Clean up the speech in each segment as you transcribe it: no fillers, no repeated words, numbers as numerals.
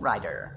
Rider.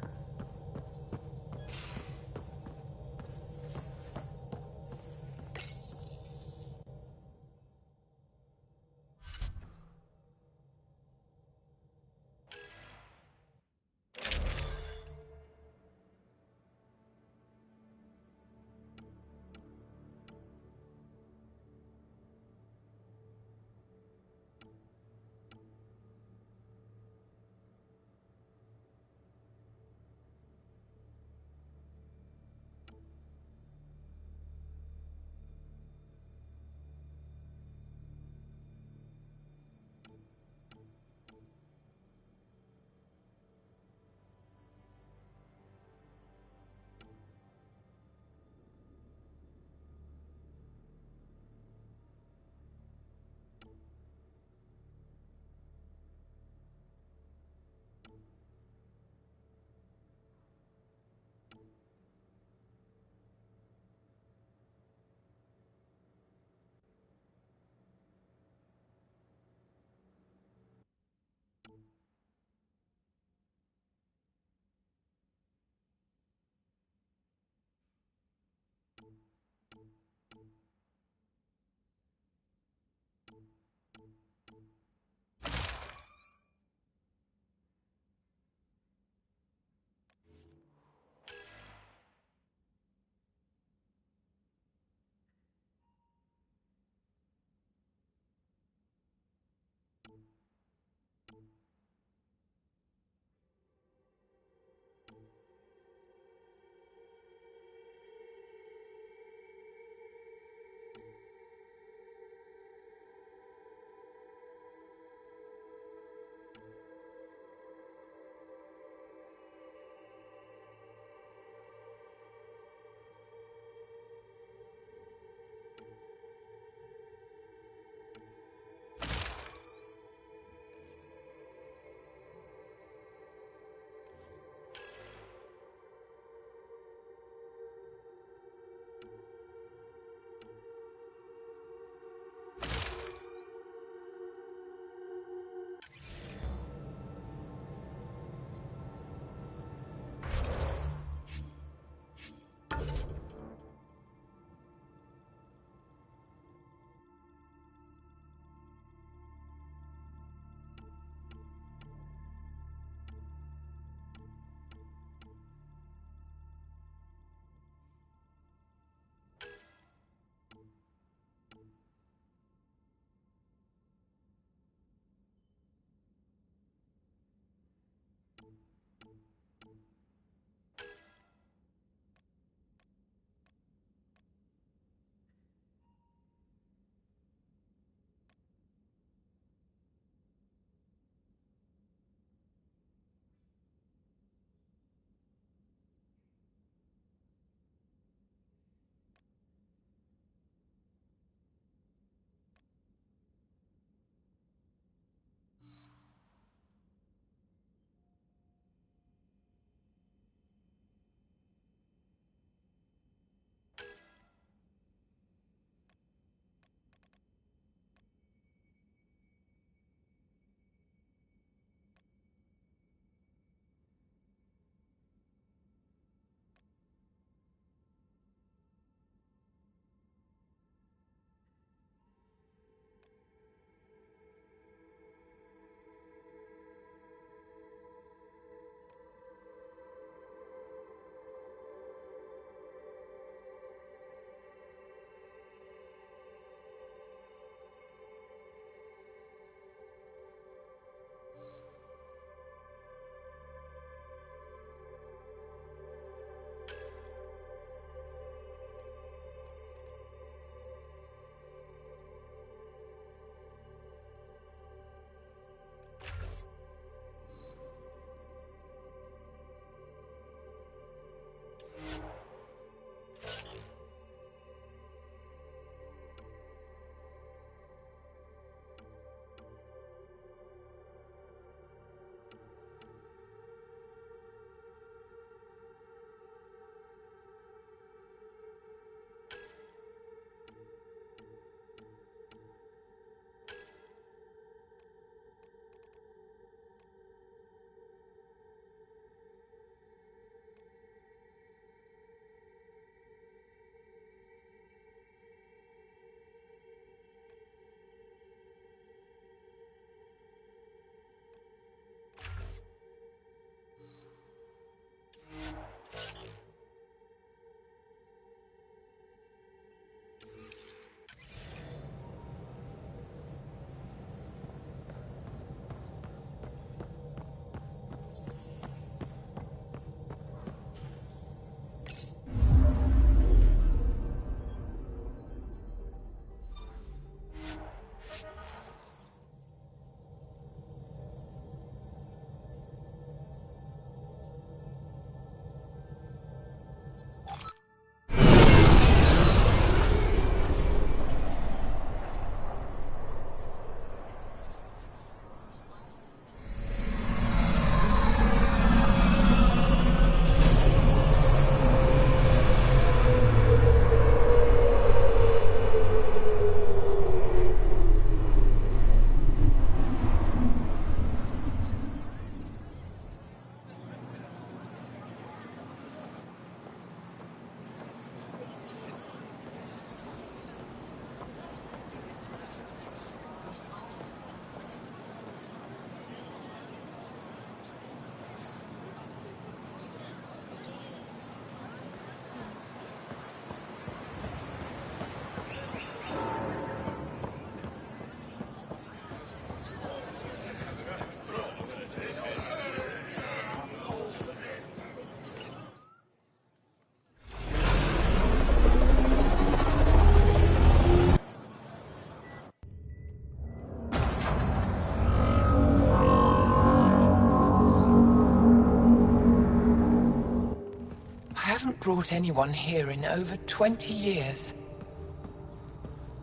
brought anyone here in over 20 years.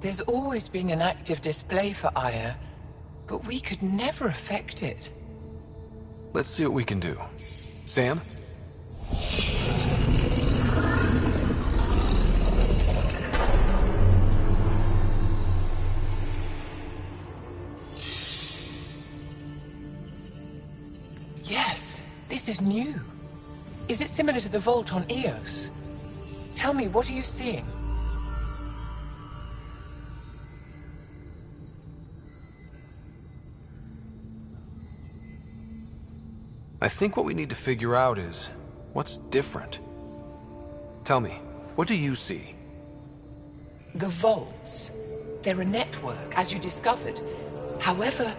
There's always been an active display for Aya, but we could never affect it. Let's see what we can do. Sam? Yes, this is new. Is it similar to the vault on Eos? Tell me, what are you seeing? I think what we need to figure out is, what's different? Tell me, what do you see? The vaults. They're a network, as you discovered. However...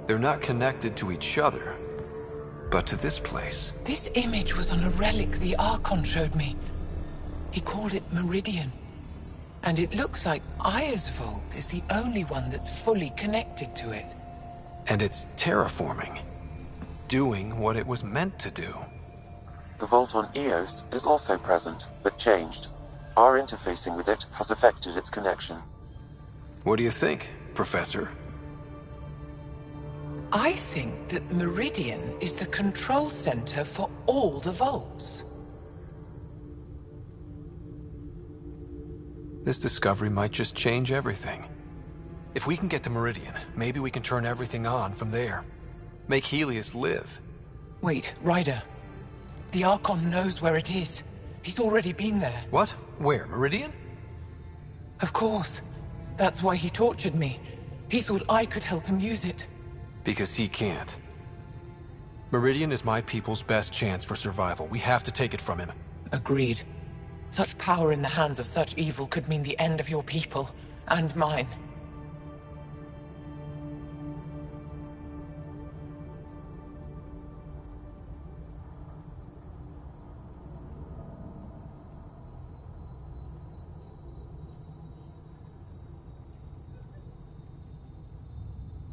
They're not connected to each other, but to this place. This image was on a relic the Archon showed me. He called it Meridian. And it looks like Aya's vault is the only one that's fully connected to it. And it's terraforming. Doing what it was meant to do. The vault on Eos is also present, but changed. Our interfacing with it has affected its connection. What do you think, Professor? I think that Meridian is the control center for all the vaults. This discovery might just change everything. If we can get to Meridian, maybe we can turn everything on from there. Make Helios live. Wait, Ryder. The Archon knows where it is. He's already been there. What? Where? Meridian? Of course. That's why he tortured me. He thought I could help him use it. Because he can't. Meridian is my people's best chance for survival. We have to take it from him. Agreed. Such power in the hands of such evil could mean the end of your people, and mine.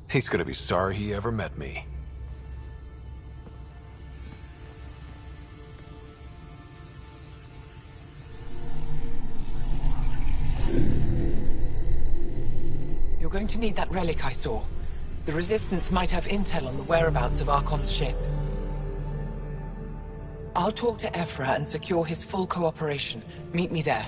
He's gonna be sorry he ever met me. You're going to need that relic I saw. The Resistance might have intel on the whereabouts of Archon's ship. I'll talk to Ephra and secure his full cooperation. Meet me there.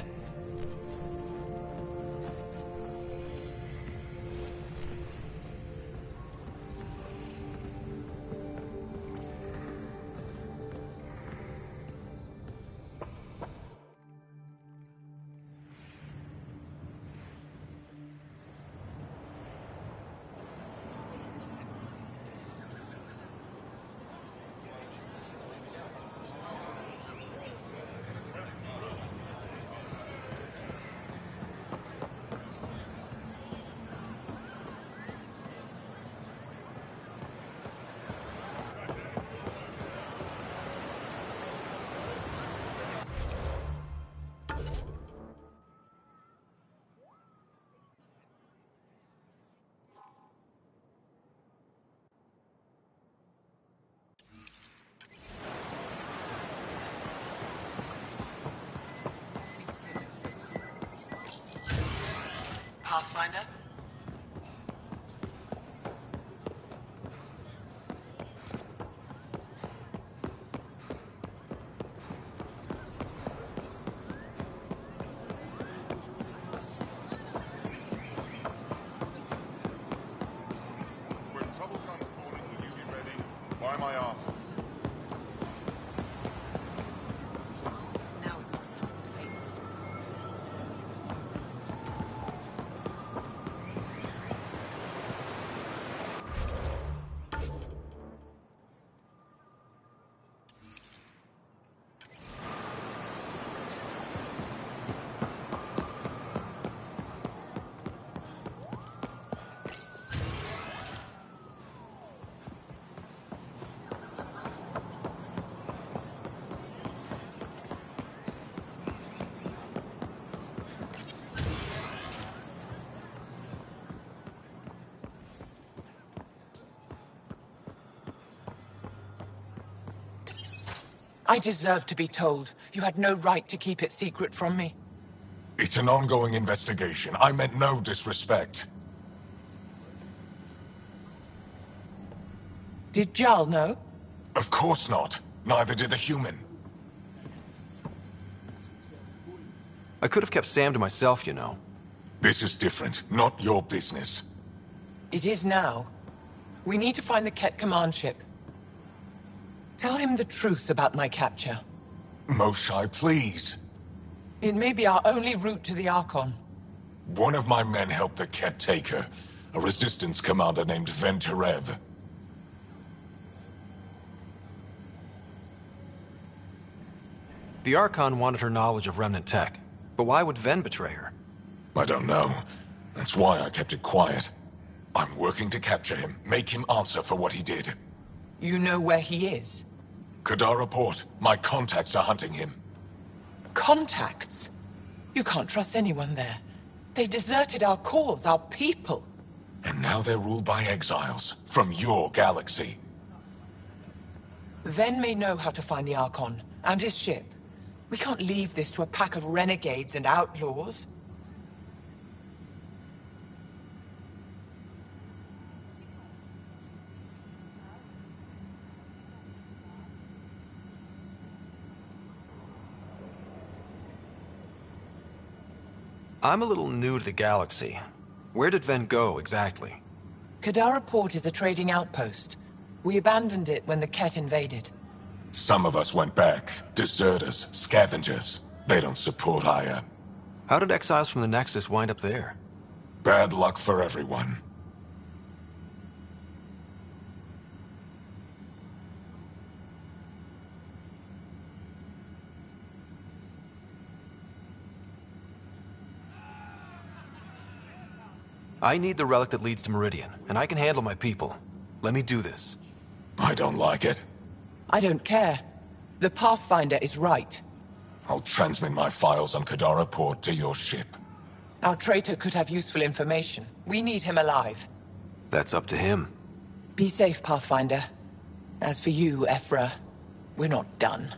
I deserve to be told. You had no right to keep it secret from me. It's an ongoing investigation. I meant no disrespect. Did Jarl know? Of course not. Neither did the human. I could have kept Sam to myself, you know. This is different. Not your business. It is now. We need to find the Ket command ship. Tell him the truth about my capture. Moshai, please. It may be our only route to the Archon. One of my men helped the Ket take her. A resistance commander named Venturev. The Archon wanted her knowledge of Remnant tech. But why would Ven betray her? I don't know. That's why I kept it quiet. I'm working to capture him, make him answer for what he did. You know where he is? Kadara Port. My contacts are hunting him. Contacts? You can't trust anyone there. They deserted our cause, our people. And now they're ruled by exiles from your galaxy. Ven may know how to find the Archon and his ship. We can't leave this to a pack of renegades and outlaws. I'm a little new to the galaxy. Where did Ven go, exactly? Kadara Port is a trading outpost. We abandoned it when the Ket invaded. Some of us went back. Deserters, scavengers. They don't support Aya. How did exiles from the Nexus wind up there? Bad luck for everyone. I need the relic that leads to Meridian, and I can handle my people. Let me do this. I don't like it. I don't care. The Pathfinder is right. I'll transmit my files on Kadara Port to your ship. Our traitor could have useful information. We need him alive. That's up to him. Be safe, Pathfinder. As for you, Ephra, we're not done.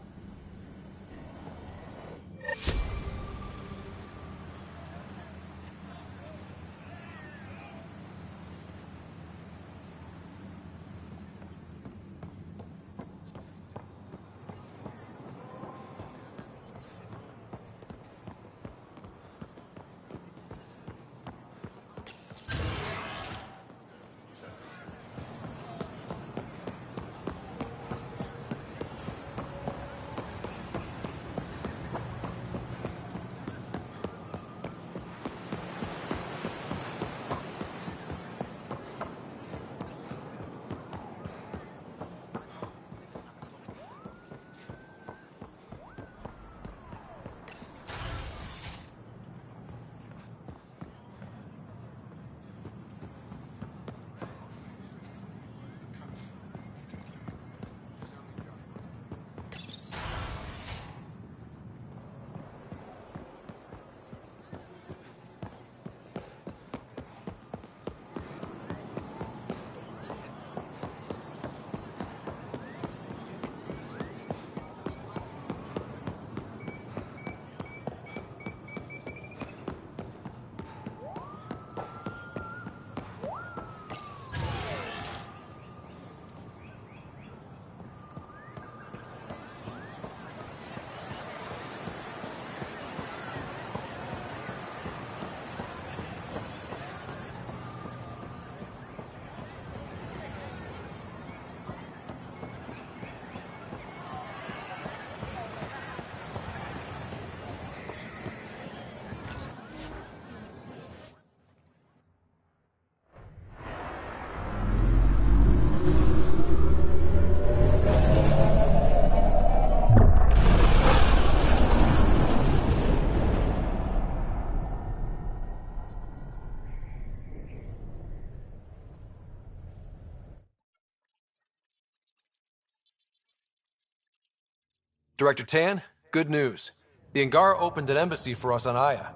Director Tan, good news. The Angara opened an embassy for us on Aya.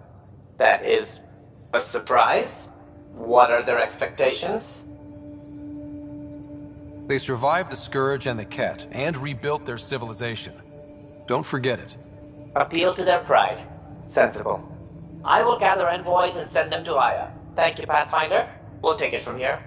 That is a surprise? What are their expectations? They survived the Scourge and the Ket, and rebuilt their civilization. Don't forget it. Appeal to their pride. Sensible. I will gather envoys and send them to Aya. Thank you, Pathfinder. We'll take it from here.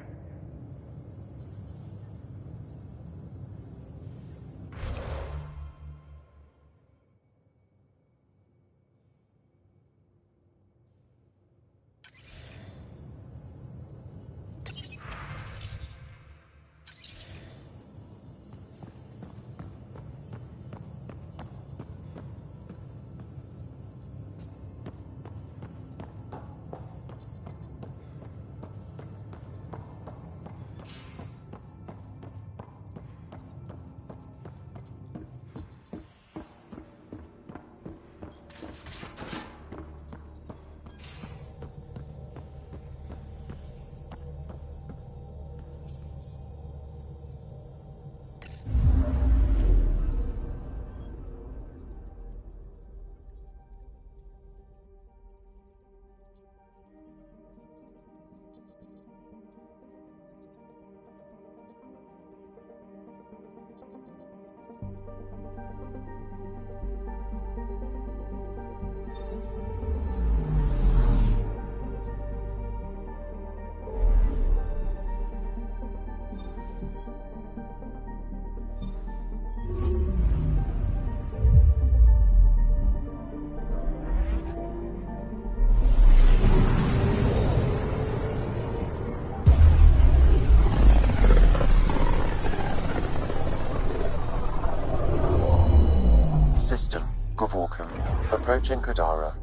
System, Gavorkum. Approaching Kadara.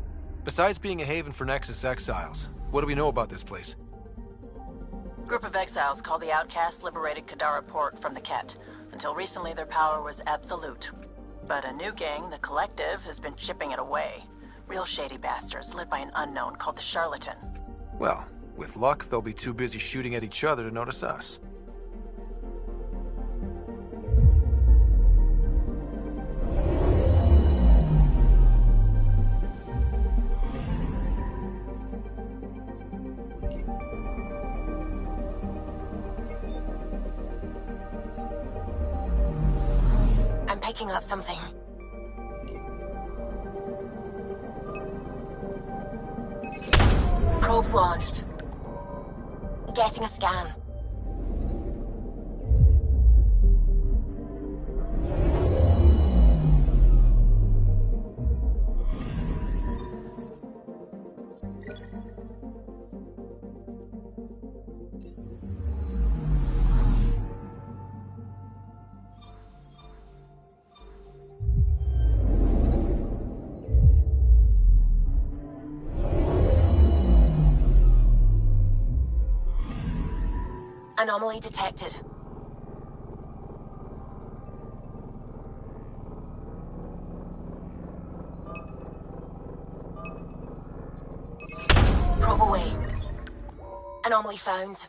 Besides being a haven for Nexus exiles, what do we know about this place? Group of exiles called the Outcasts liberated Kadara Port from the Ket. Until recently, their power was absolute. But a new gang, the Collective, has been chipping it away. Real shady bastards, led by an unknown called the Charlatan. Well, with luck, they'll be too busy shooting at each other to notice us. I'm picking up something. Probes launched. Getting a scan. Anomaly detected. Probe away. Anomaly found.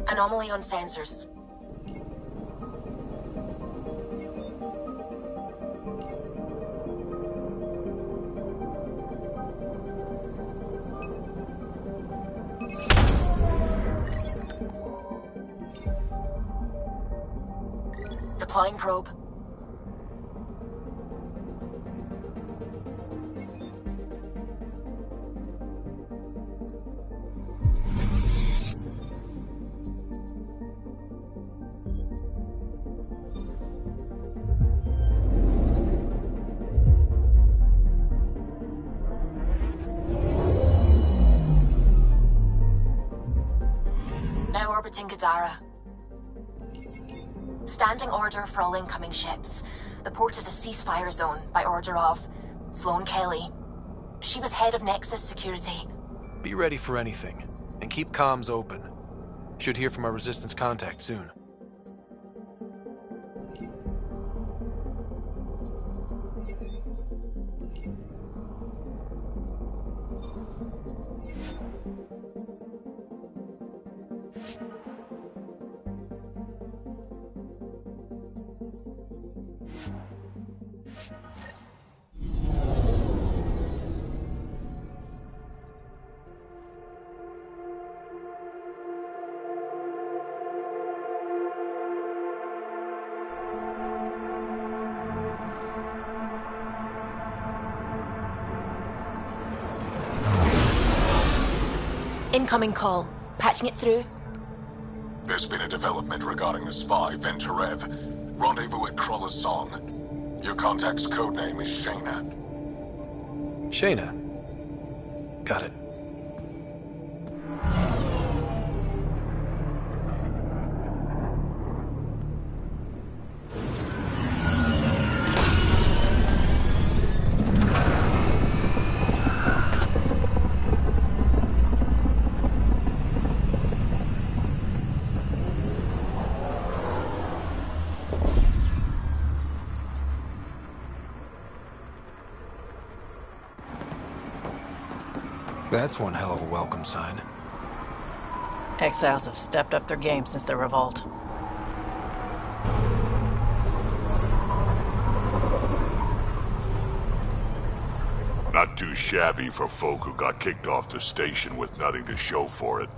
Anomaly on sensors. Deploying probe. Orbiting Gadara. Standing order for all incoming ships. The port is a ceasefire zone by order of Sloane Kelly. She was head of Nexus Security. Be ready for anything, and keep comms open. Should hear from our Resistance contact soon. Incoming call. Patching it through. There's been a development regarding the spy, Venturev. Rendezvous at Kruller's Song. Your contact's codename is Shayna. Shayna. Got it. That's one hell of a welcome sign. Exiles have stepped up their game since the revolt. Not too shabby for folk who got kicked off the station with nothing to show for it.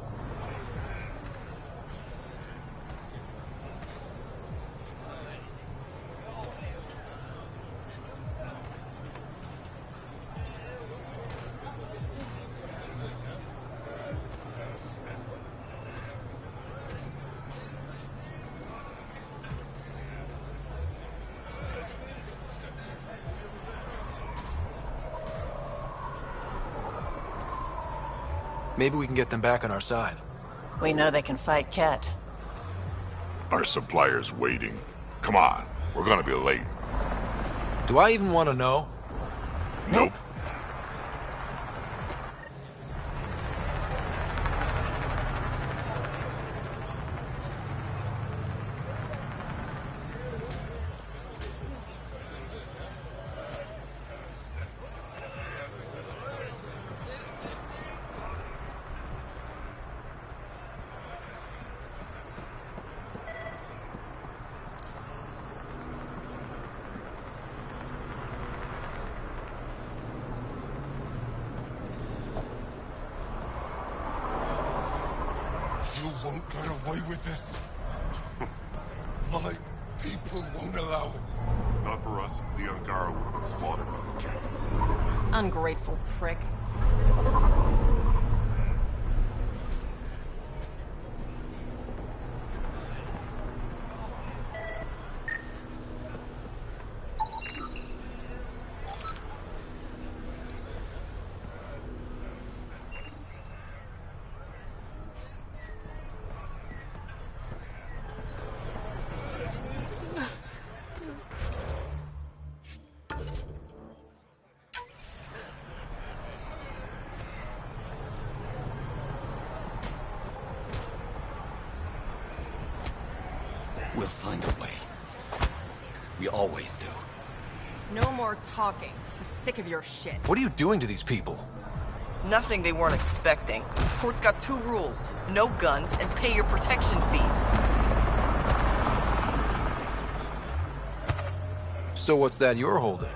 Maybe we can get them back on our side. We know they can fight Ket. Our supplier's waiting. Come on, we're gonna be late. Do I even want to know? Nope. You won't get away with this. My people won't allow it. Not for us. The Angara would have been slaughtered by the cat. Ungrateful prick. We'll find a way. We always do. No more talking. I'm sick of your shit. What are you doing to these people? Nothing they weren't expecting. Court's got 2 rules. No guns and pay your protection fees. So what's that you're holding?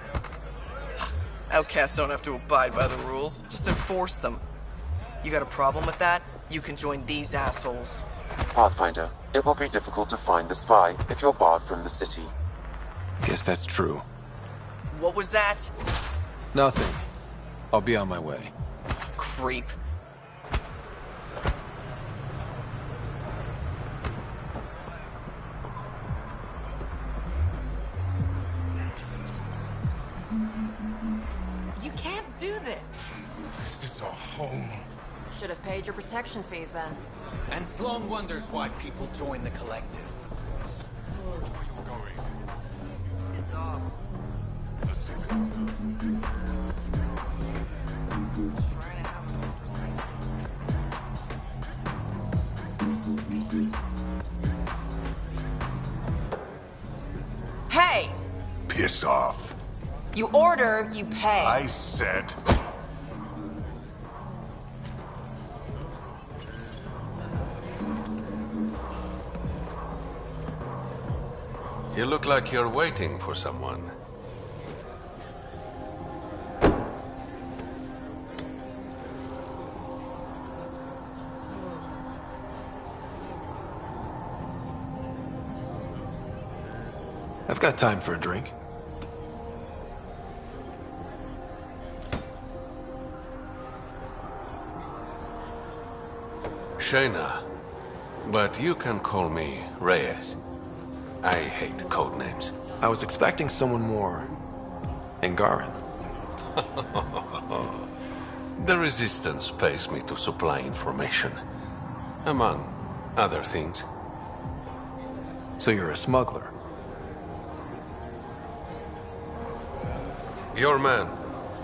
Outcasts don't have to abide by the rules. Just enforce them. You got a problem with that? You can join these assholes. Pathfinder, it will be difficult to find the spy if you're barred from the city. Guess that's true. What was that? Nothing. I'll be on my way. Creep. You can't do this. This is our home. Should have paid your protection fees then. And Sloan wonders why people join the collective. Where you're going. Piss off. Let's take it. Trying to have a Hey! Piss off. You order, you pay. I said... You look like you're waiting for someone. I've got time for a drink. Shayna, but you can call me Reyes. I hate code names. I was expecting someone more... Angaran. The Resistance pays me to supply information. Among other things. So you're a smuggler? Your man,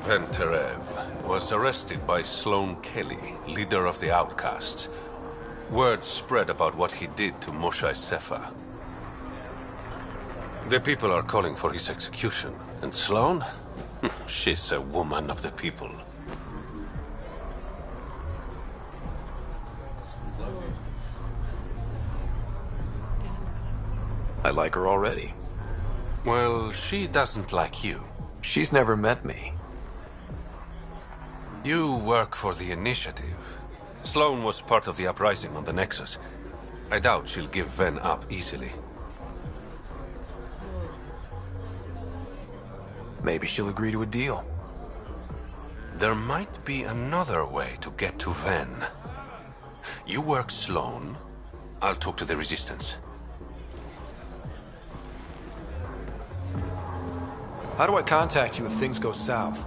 Venterev, was arrested by Sloan Kelly, leader of the Outcasts. Word spread about what he did to Moshe Sefa. The people are calling for his execution. And Sloan? She's a woman of the people. I like her already. Well, she doesn't like you. She's never met me. You work for the Initiative. Sloan was part of the uprising on the Nexus. I doubt she'll give Ven up easily. Maybe she'll agree to a deal. There might be another way to get to Ven. You work Sloan, I'll talk to the Resistance. How do I contact you if things go south?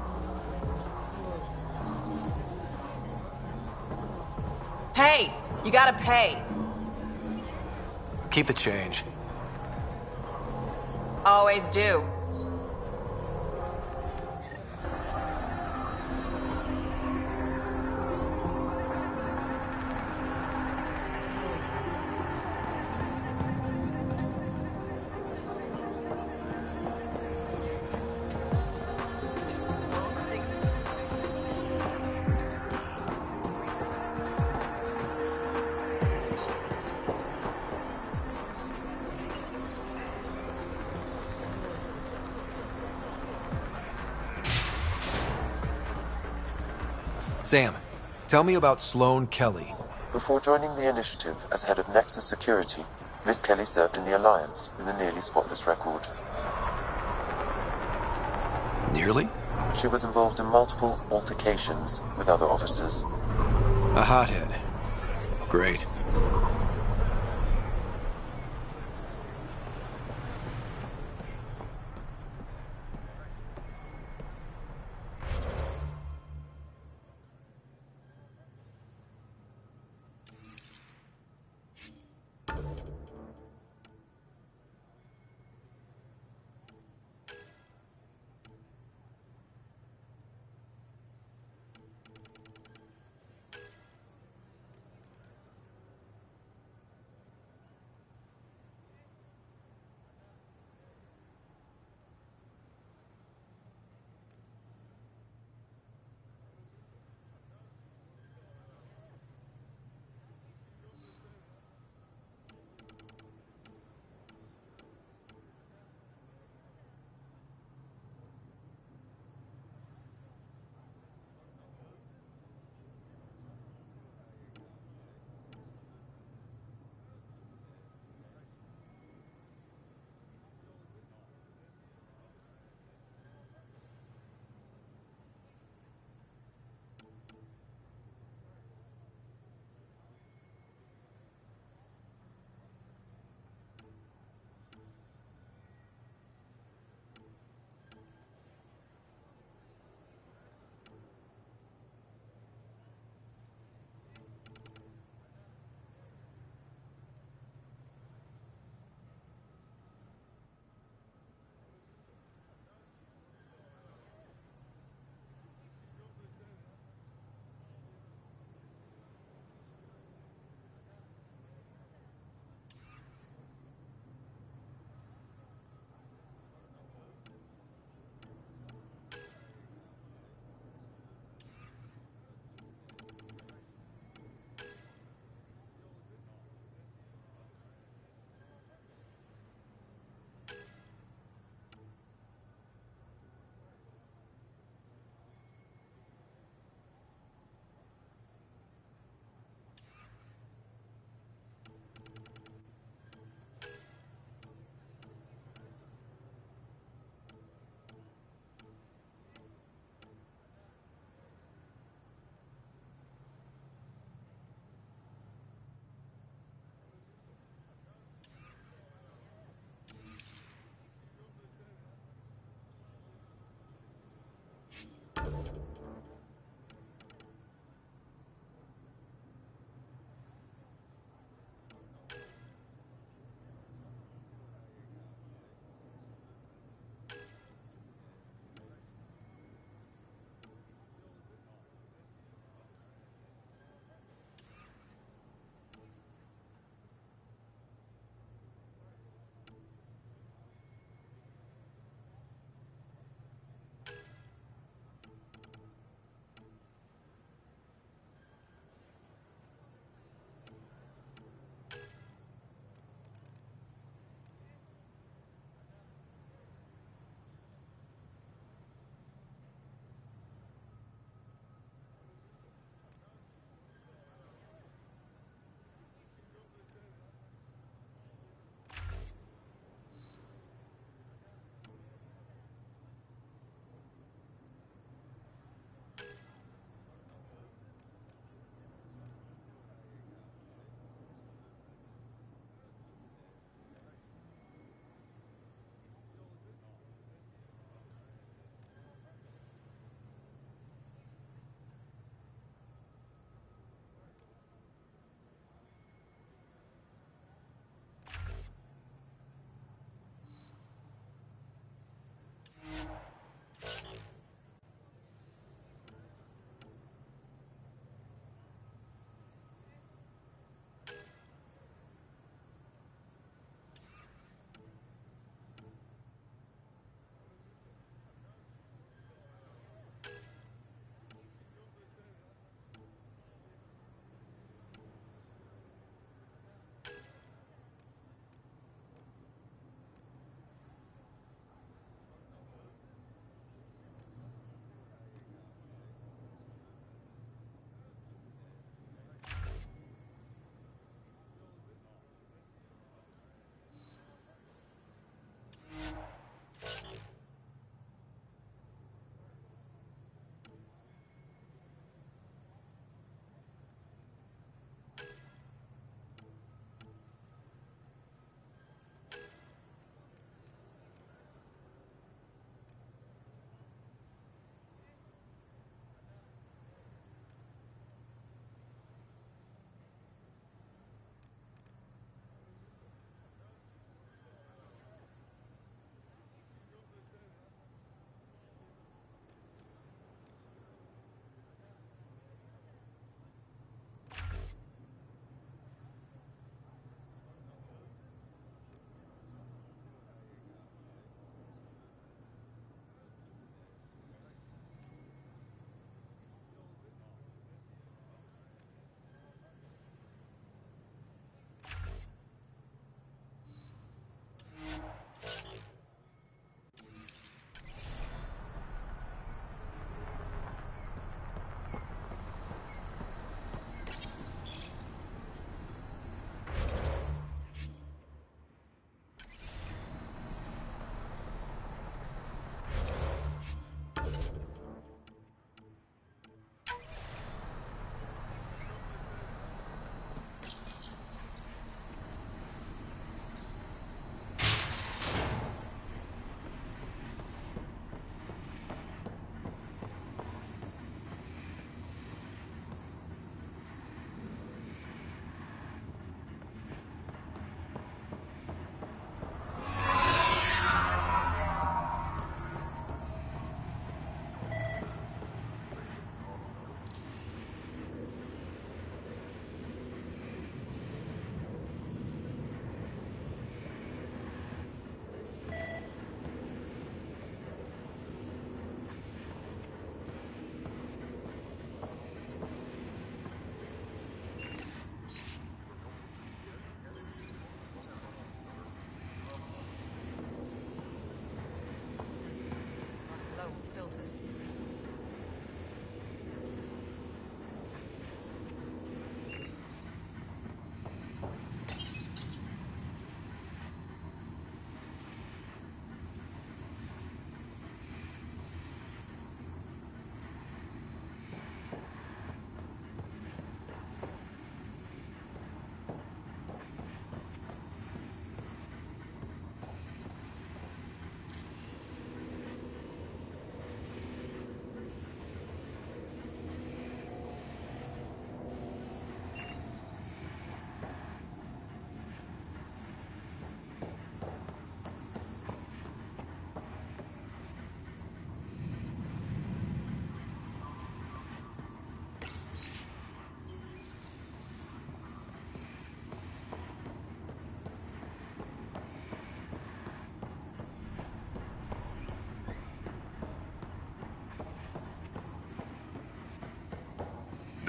Hey! You gotta pay. Keep the change. Always do. Sam, tell me about Sloan Kelly. Before joining the Initiative as head of Nexus Security, Miss Kelly served in the Alliance with a nearly spotless record. Nearly? She was involved in multiple altercations with other officers. A hothead. Great.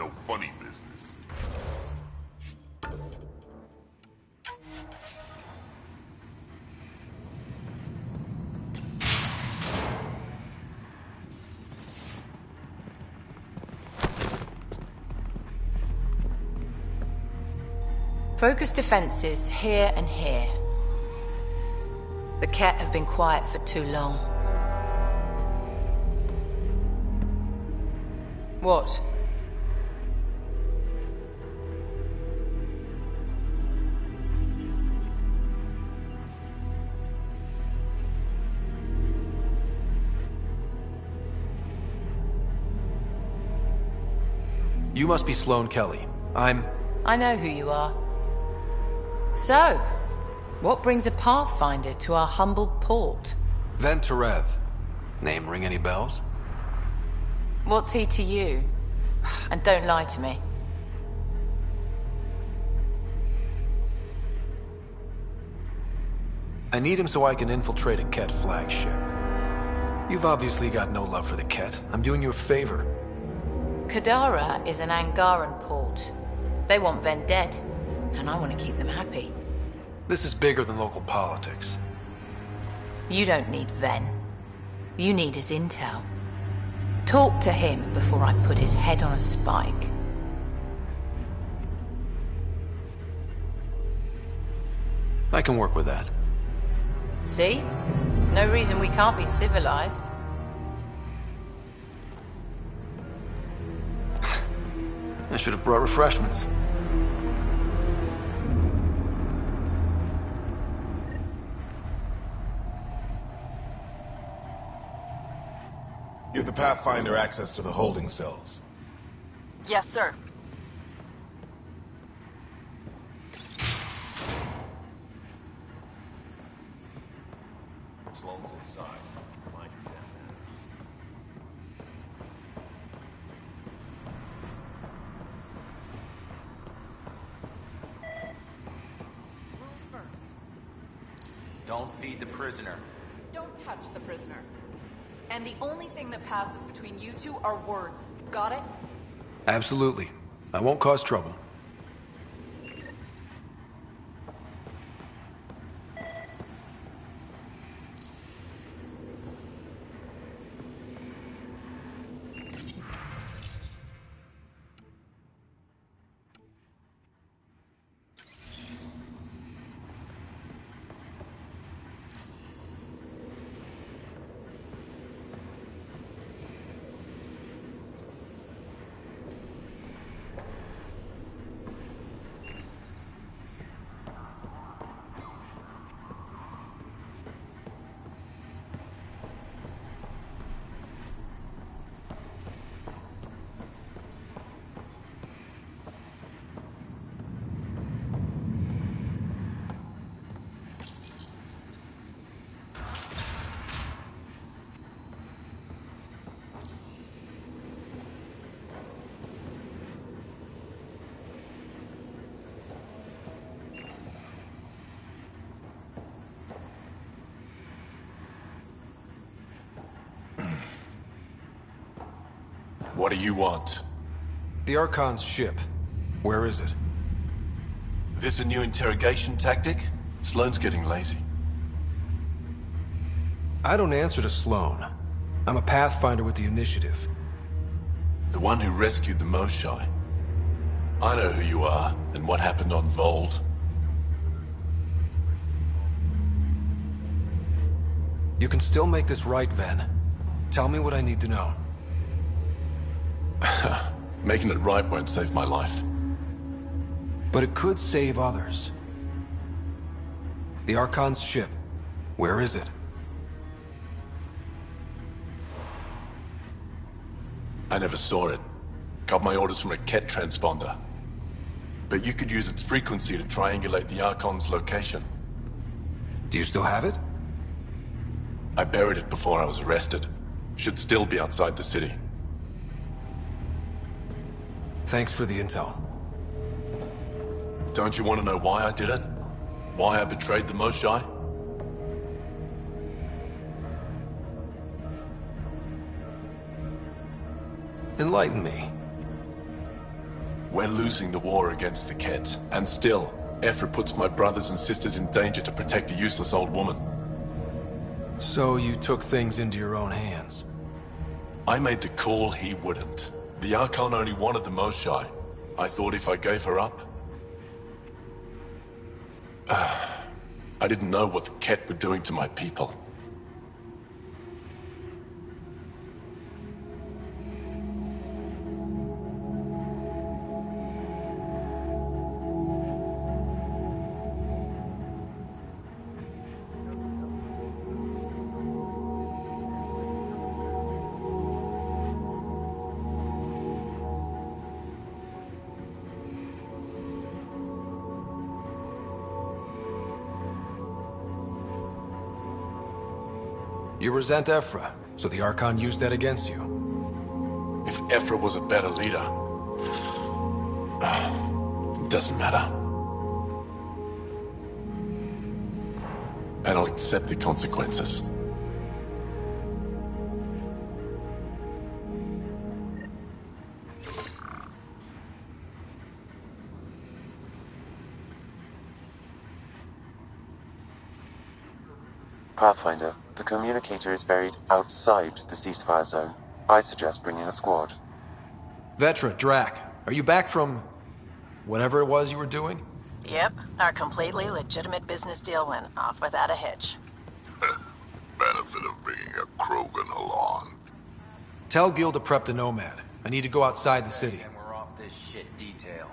about funny business. Focus defenses here and here. The Ket have been quiet for too long. What? You must be Sloane Kelly. I know who you are. So, what brings a Pathfinder to our humble port? Venterev. Name ring any bells? What's he to you? And don't lie to me. I need him so I can infiltrate a Ket flagship. You've obviously got no love for the Ket. I'm doing you a favor. Kadara is an Angaran port. They want Ven dead, and I want to keep them happy. This is bigger than local politics. You don't need Ven. You need his intel. Talk to him before I put his head on a spike. I can work with that. See? No reason we can't be civilized. I should have brought refreshments. Give the Pathfinder access to the holding cells. Yes, sir. Sloane's inside. Mind your damn manners. Rules first. Don't feed the prisoner. Don't touch the prisoner. And the only thing that passes between you two are words. Got it? Absolutely. I won't cause trouble. What do you want? The Archon's ship. Where is it? This a new interrogation tactic? Sloane's getting lazy. I don't answer to Sloane. I'm a Pathfinder with the initiative. The one who rescued the Moshai. I know who you are, and what happened on Vold. You can still make this right, Ven. Tell me what I need to know. Making it right won't save my life. But it could save others. The Archon's ship. Where is it? I never saw it. Got my orders from a Ket transponder. But you could use its frequency to triangulate the Archon's location. Do you still have it? I buried it before I was arrested. Should still be outside the city. Thanks for the intel. Don't you want to know why I did it? Why I betrayed the Moshai? Enlighten me. We're losing the war against the Ket, and still, Ephra puts my brothers and sisters in danger to protect a useless old woman. So you took things into your own hands? I made the call he wouldn't. The Archon only wanted the Moshae. I thought if I gave her up... I didn't know what the Ket were doing to my people. You resent Ephra, so the Archon used that against you. If Ephra was a better leader... it doesn't matter. And I'll accept the consequences. Pathfinder, the communicator is buried outside the ceasefire zone. I suggest bringing a squad. Vetra, Drac, are you back from... whatever it was you were doing? Yep, our completely legitimate business deal went off without a hitch. Benefit of bringing a Krogan along. Tell Gil to prep the Nomad. I need to go outside the city. And we're off this shit detail.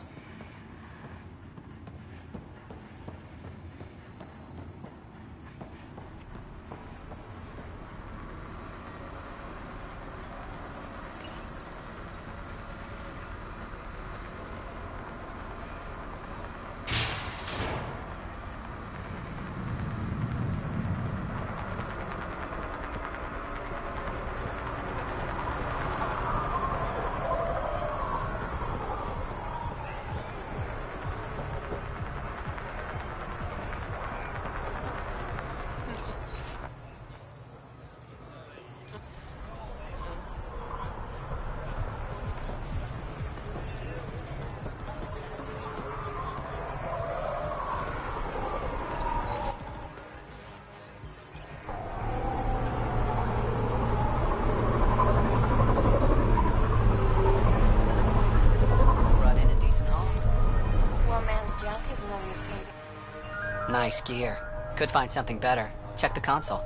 Nice gear. Could find something better. Check the console.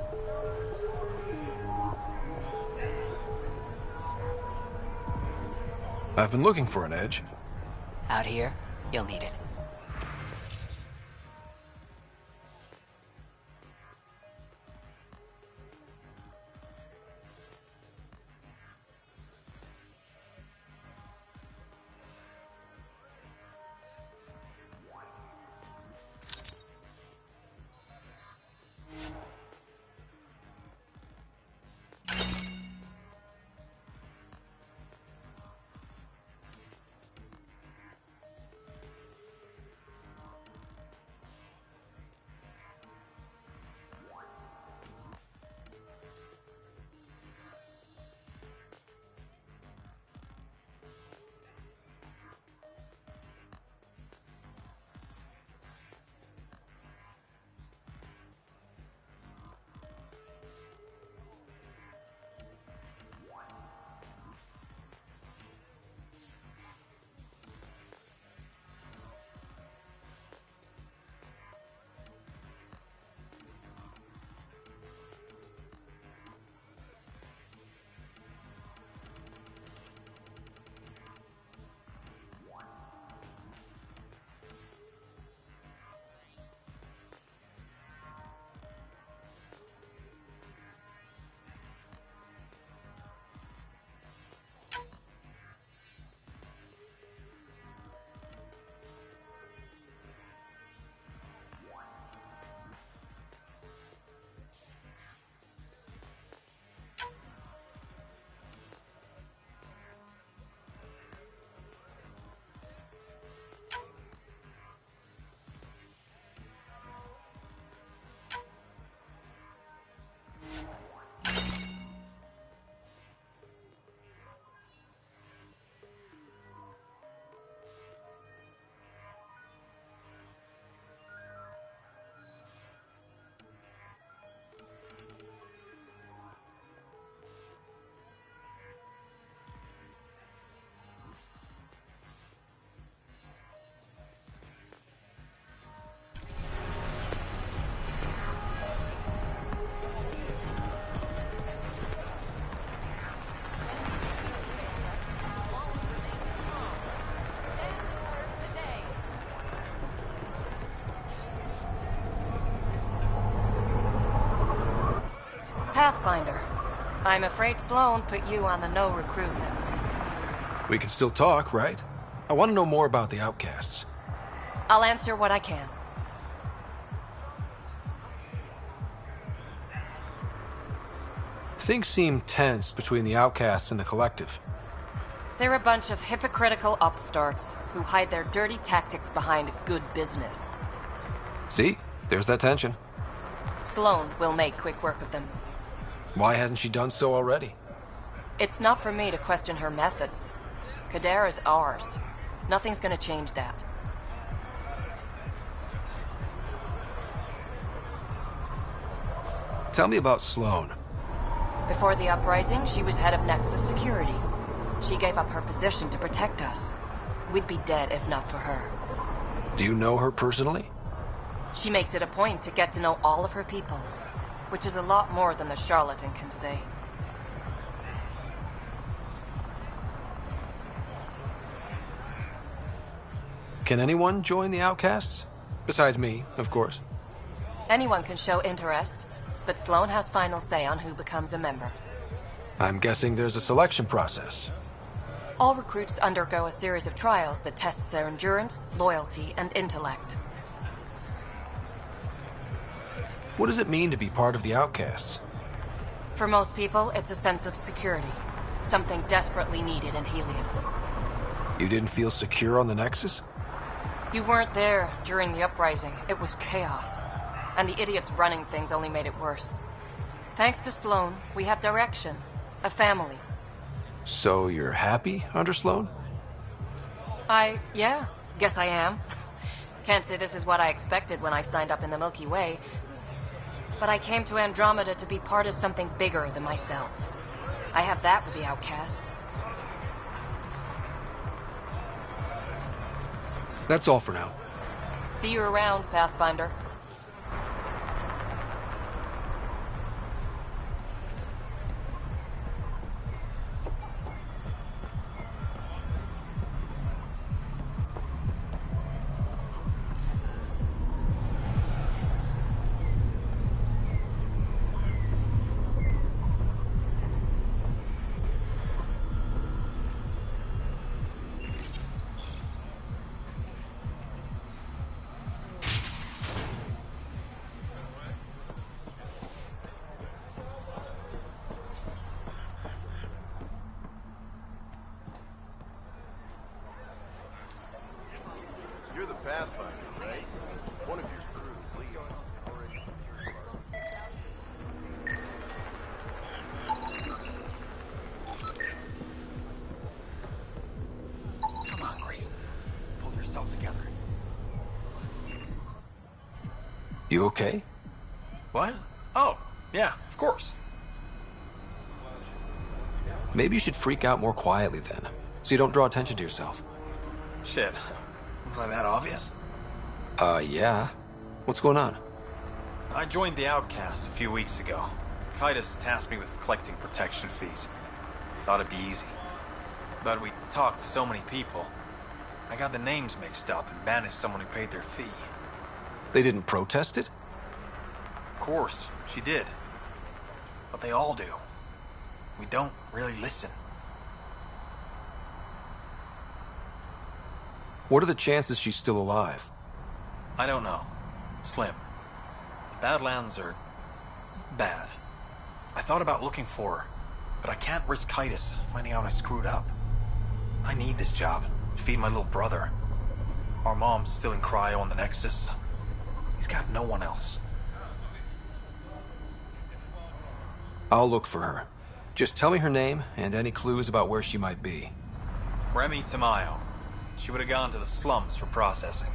I've been looking for an edge. Out here, you'll need it. Pathfinder. I'm afraid Sloan put you on the no-recruit list. We can still talk, right? I want to know more about the outcasts. I'll answer what I can. Things seem tense between the outcasts and the collective. They're a bunch of hypocritical upstarts who hide their dirty tactics behind good business. See? There's that tension. Sloan will make quick work of them. Why hasn't she done so already? It's not for me to question her methods. Kadera's ours. Nothing's gonna change that. Tell me about Sloan. Before the uprising, she was head of Nexus Security. She gave up her position to protect us. We'd be dead if not for her. Do you know her personally? She makes it a point to get to know all of her people, which is a lot more than the charlatan can say. Can anyone join the outcasts? Besides me, of course. Anyone can show interest, but Sloan has final say on who becomes a member. I'm guessing there's a selection process. All recruits undergo a series of trials that tests their endurance, loyalty, and intellect. What does it mean to be part of the outcasts? For most people, it's a sense of security. Something desperately needed in Helios. You didn't feel secure on the Nexus? You weren't there during the uprising. It was chaos. And the idiots running things only made it worse. Thanks to Sloan, we have direction. A family. So you're happy under Sloan? Yeah, guess I am. Can't say this is what I expected when I signed up in the Milky Way. But I came to Andromeda to be part of something bigger than myself. I have that with the outcasts. That's all for now. See you around, Pathfinder. You're the Pathfinder, right? One of your crew, please. Come on, Grace. Pull yourself together. You okay? What? Oh, yeah, of course. Maybe you should freak out more quietly then, so you don't draw attention to yourself. Shit. Was I that obvious? Yeah. What's going on? I joined the Outcasts a few weeks ago. Kaitis tasked me with collecting protection fees. Thought it'd be easy. But we talked to so many people. I got the names mixed up and banished someone who paid their fee. They didn't protest it? Of course, she did. But they all do. We don't really listen. What are the chances she's still alive? I don't know. Slim. The Badlands are bad. I thought about looking for her, but I can't risk Kaitis finding out I screwed up. I need this job to feed my little brother. Our mom's still in cryo on the Nexus. He's got no one else. I'll look for her. Just tell me her name and any clues about where she might be. Remy Tamayo. She would have gone to the slums for processing.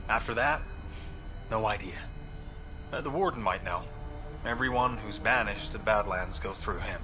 After that, no idea. The warden might know. Everyone who's banished to the Badlands goes through him.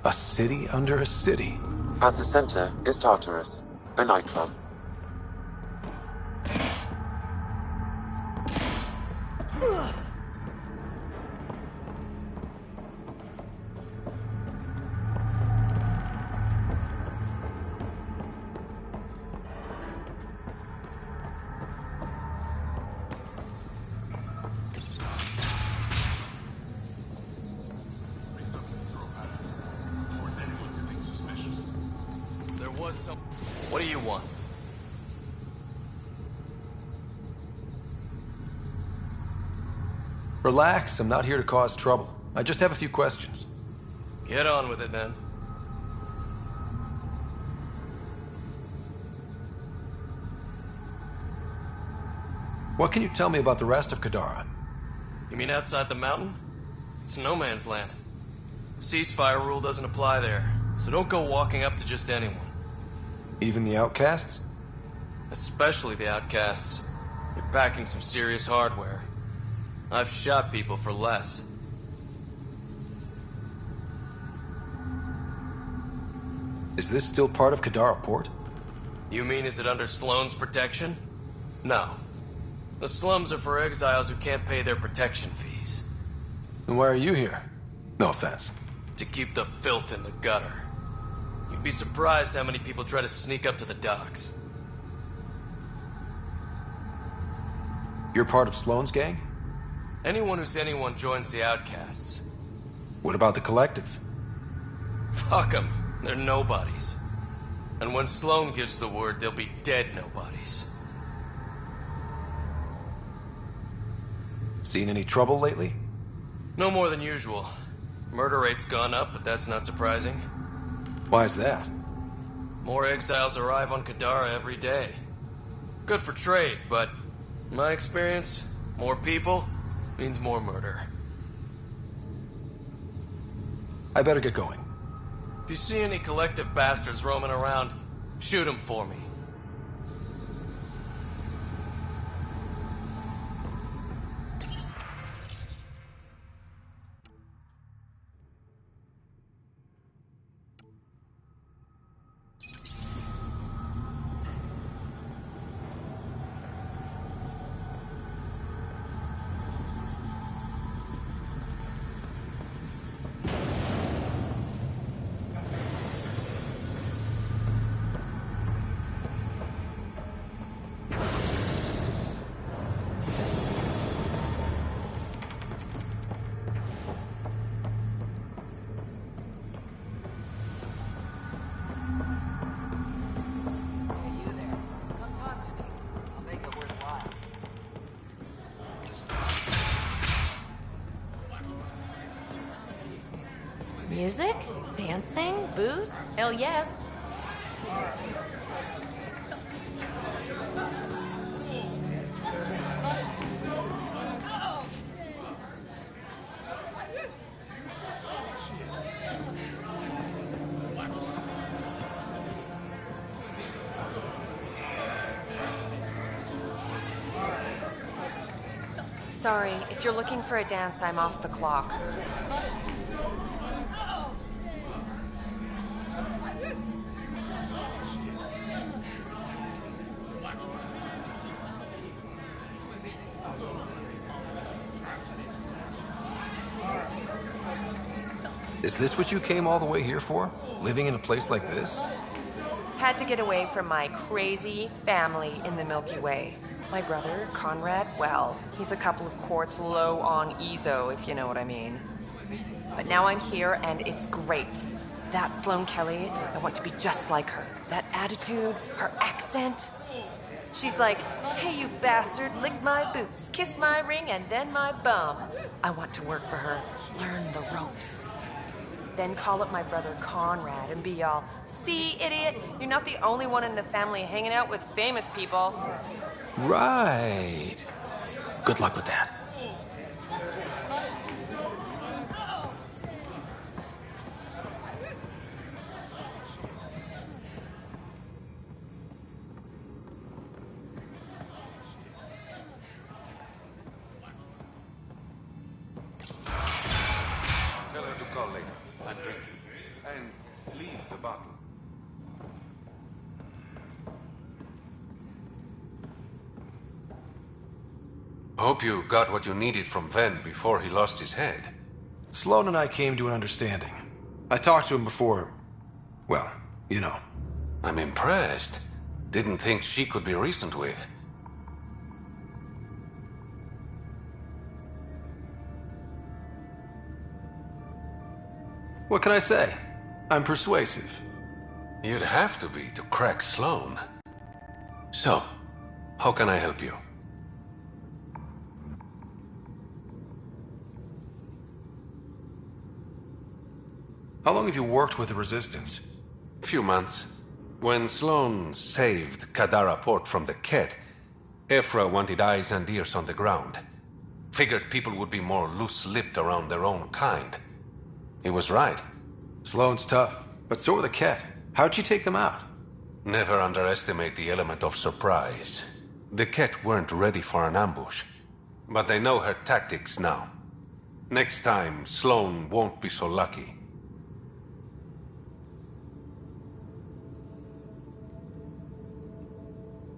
A city under a city. At the center is Tartarus, a nightclub. What do you want? Relax, I'm not here to cause trouble. I just have a few questions. Get on with it, then. What can you tell me about the rest of Kadara? You mean outside the mountain? It's no man's land. Ceasefire rule doesn't apply there, so don't go walking up to just anyone. Even the outcasts? Especially the outcasts. You're packing some serious hardware. I've shot people for less. Is this still part of Kadara Port? You mean is it under Sloane's protection? No. The slums are for exiles who can't pay their protection fees. Then why are you here? No offense. To keep the filth in the gutter. You'd be surprised how many people try to sneak up to the docks. You're part of Sloane's gang? Anyone who's anyone joins the outcasts. What about the collective? Fuck them. They're nobodies. And when Sloane gives the word, they'll be dead nobodies. Seen any trouble lately? No more than usual. Murder rate's gone up, but that's not surprising. Why's that? More exiles arrive on Kadara every day. Good for trade, but in my experience, more people means more murder. I better get going. If you see any collective bastards roaming around, shoot them for me. Music? Dancing? Booze? Hell yes. Sorry, if you're looking for a dance, I'm off the clock. Is this what you came all the way here for? Living in a place like this? Had to get away from my crazy family in the Milky Way. My brother, Conrad, well, he's a couple of quarts low on Ezo, if you know what I mean. But now I'm here, and it's great. That Sloane Kelly, I want to be just like her. That attitude, her accent. She's like, hey, you bastard, lick my boots, kiss my ring, and then my bum. I want to work for her, learn the ropes. Then call up my brother Conrad and be all, see, idiot, you're not the only one in the family hanging out with famous people. Right. Good luck with that. Tell her to call later. I'm drinking. And leave the battle. Hope you got what you needed from Ven before he lost his head. Sloan and I came to an understanding. I talked to him before... well, you know. I'm impressed. Didn't think she could be reasoned with. What can I say? I'm persuasive. You'd have to be to crack Sloan. So, how can I help you? How long have you worked with the Resistance? Few months. When Sloan saved Kadara Port from the Ket, Ephra wanted eyes and ears on the ground. Figured people would be more loose-lipped around their own kind. He was right. Sloan's tough, but so are the Ket. How'd she take them out? Never underestimate the element of surprise. The Ket weren't ready for an ambush, but they know her tactics now. Next time, Sloan won't be so lucky.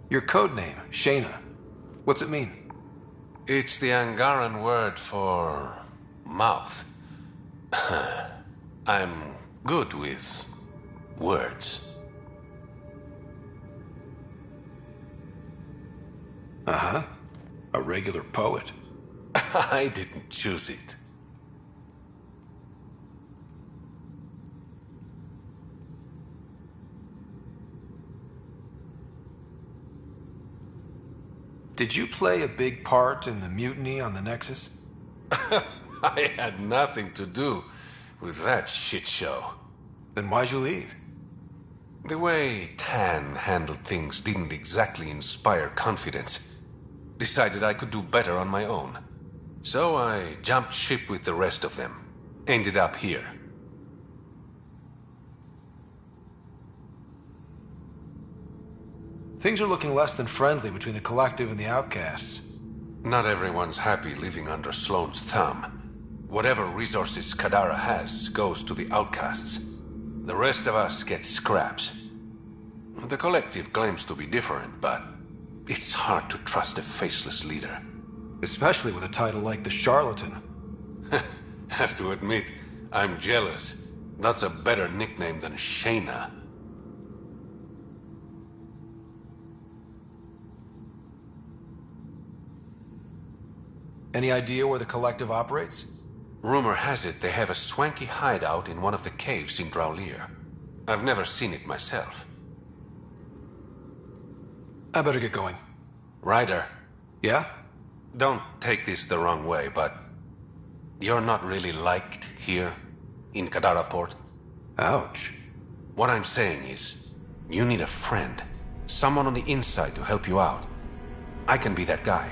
Your code name, Shayna. What's it mean? It's the Angaran word for... mouth. I'm good with... words. Uh-huh. A regular poet. I didn't choose it. Did you play a big part in the mutiny on the Nexus? I had nothing to do with that shit show. Then why'd you leave? The way Tan handled things didn't exactly inspire confidence. Decided I could do better on my own. So I jumped ship with the rest of them. Ended up here. Things are looking less than friendly between the Collective and the Outcasts. Not everyone's happy living under Sloan's thumb. Whatever resources Kadara has goes to the Outcasts. The rest of us get scraps. The Collective claims to be different, but it's hard to trust a faceless leader. Especially with a title like the Charlatan. Have to admit, I'm jealous. That's a better nickname than Shayna. Any idea where the Collective operates? Rumor has it they have a swanky hideout in one of the caves in Draulir. I've never seen it myself. I better get going. Ryder. Yeah? Don't take this the wrong way, but... you're not really liked here, in Kadara Port. Ouch. What I'm saying is, you need a friend. Someone on the inside to help you out. I can be that guy.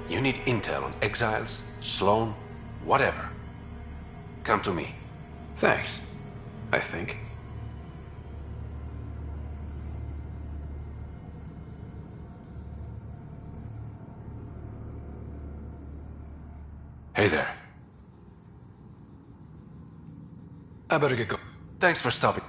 You need intel on exiles, Sloan, whatever. Come to me. Thanks. I think. Hey there. I better get going. Thanks for stopping.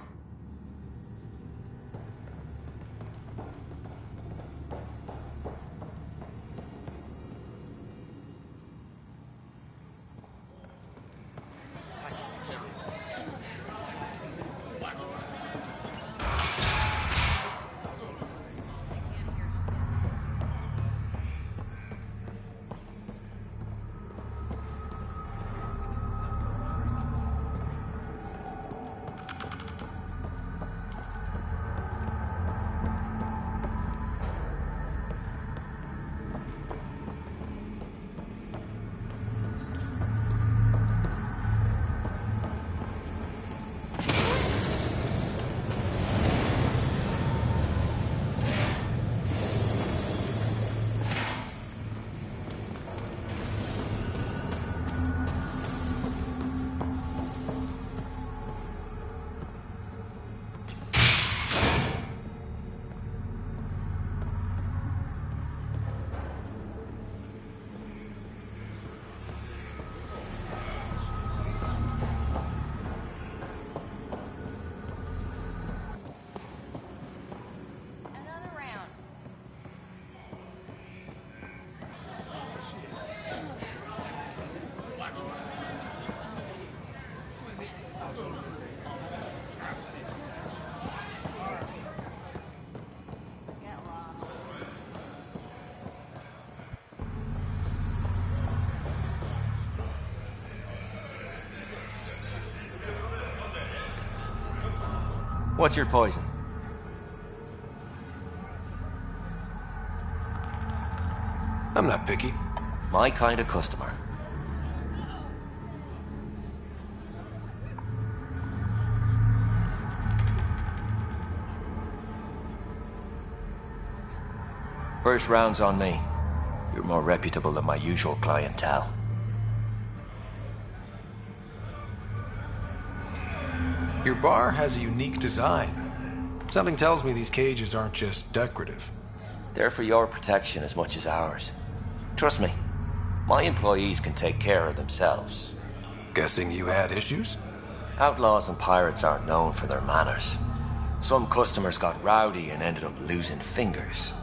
What's your poison? I'm not picky. My kind of customer. First round's on me. You're more reputable than my usual clientele. Your bar has a unique design. Something tells me these cages aren't just decorative. They're for your protection as much as ours. Trust me, my employees can take care of themselves. Guessing you had issues? Outlaws and pirates aren't known for their manners. Some customers got rowdy and ended up losing fingers.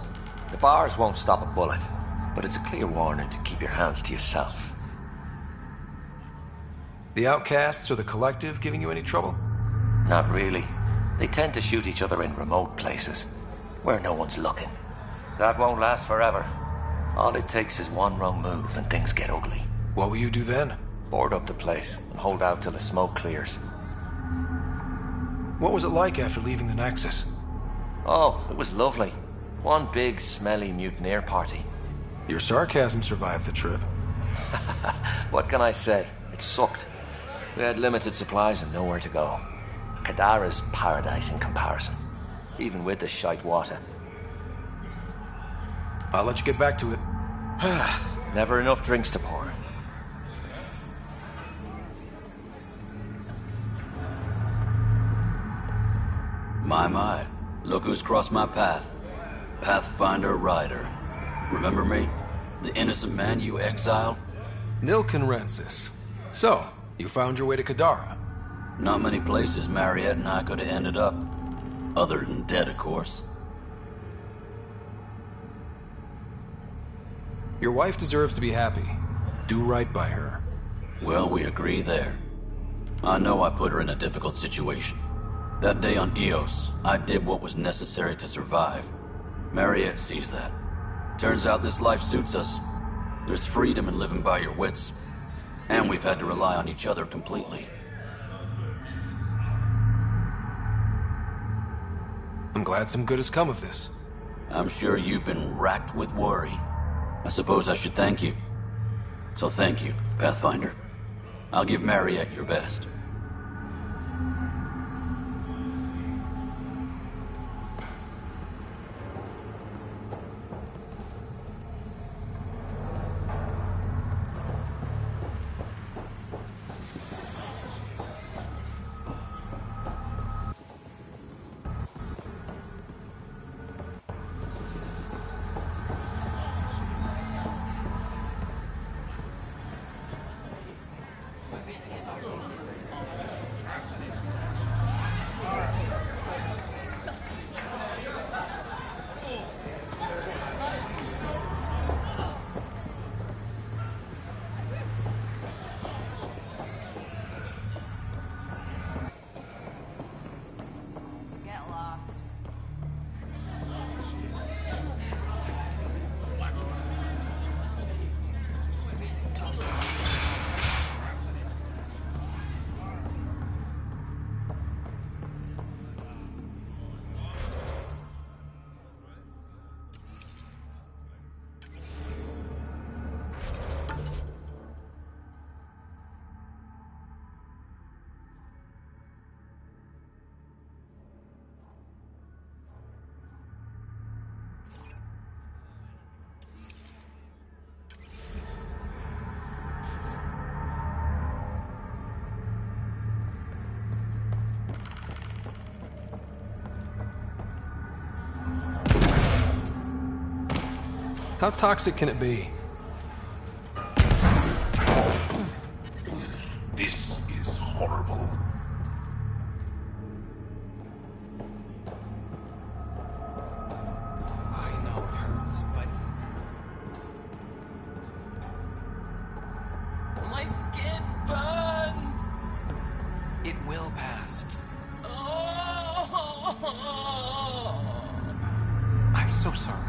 The bars won't stop a bullet, but it's a clear warning to keep your hands to yourself. The outcasts or the collective giving you any trouble? Not really. They tend to shoot each other in remote places, where no one's looking. That won't last forever. All it takes is one wrong move and things get ugly. What will you do then? Board up the place and hold out till the smoke clears. What was it like after leaving the Nexus? Oh, it was lovely. One big, smelly mutineer party. Your sarcasm survived the trip. What can I say? It sucked. We had limited supplies and nowhere to go. Kadara's paradise in comparison, even with the shite water. I'll let you get back to it. Never enough drinks to pour. My, look who's crossed my path. Pathfinder Ryder. Remember me? The innocent man you exiled? Nilkenrensis. So, you found your way to Kadara? Not many places Mariette and I could have ended up. Other than dead, of course. Your wife deserves to be happy. Do right by her. Well, we agree there. I know I put her in a difficult situation. That day on Eos, I did what was necessary to survive. Mariette sees that. Turns out this life suits us. There's freedom in living by your wits. And we've had to rely on each other completely. I'm glad some good has come of this. I'm sure you've been racked with worry. I suppose I should thank you. So thank you, Pathfinder. I'll give Mariette your best. How toxic can it be? This is horrible. I know it hurts, but... My skin burns! It will pass. Oh! I'm so sorry.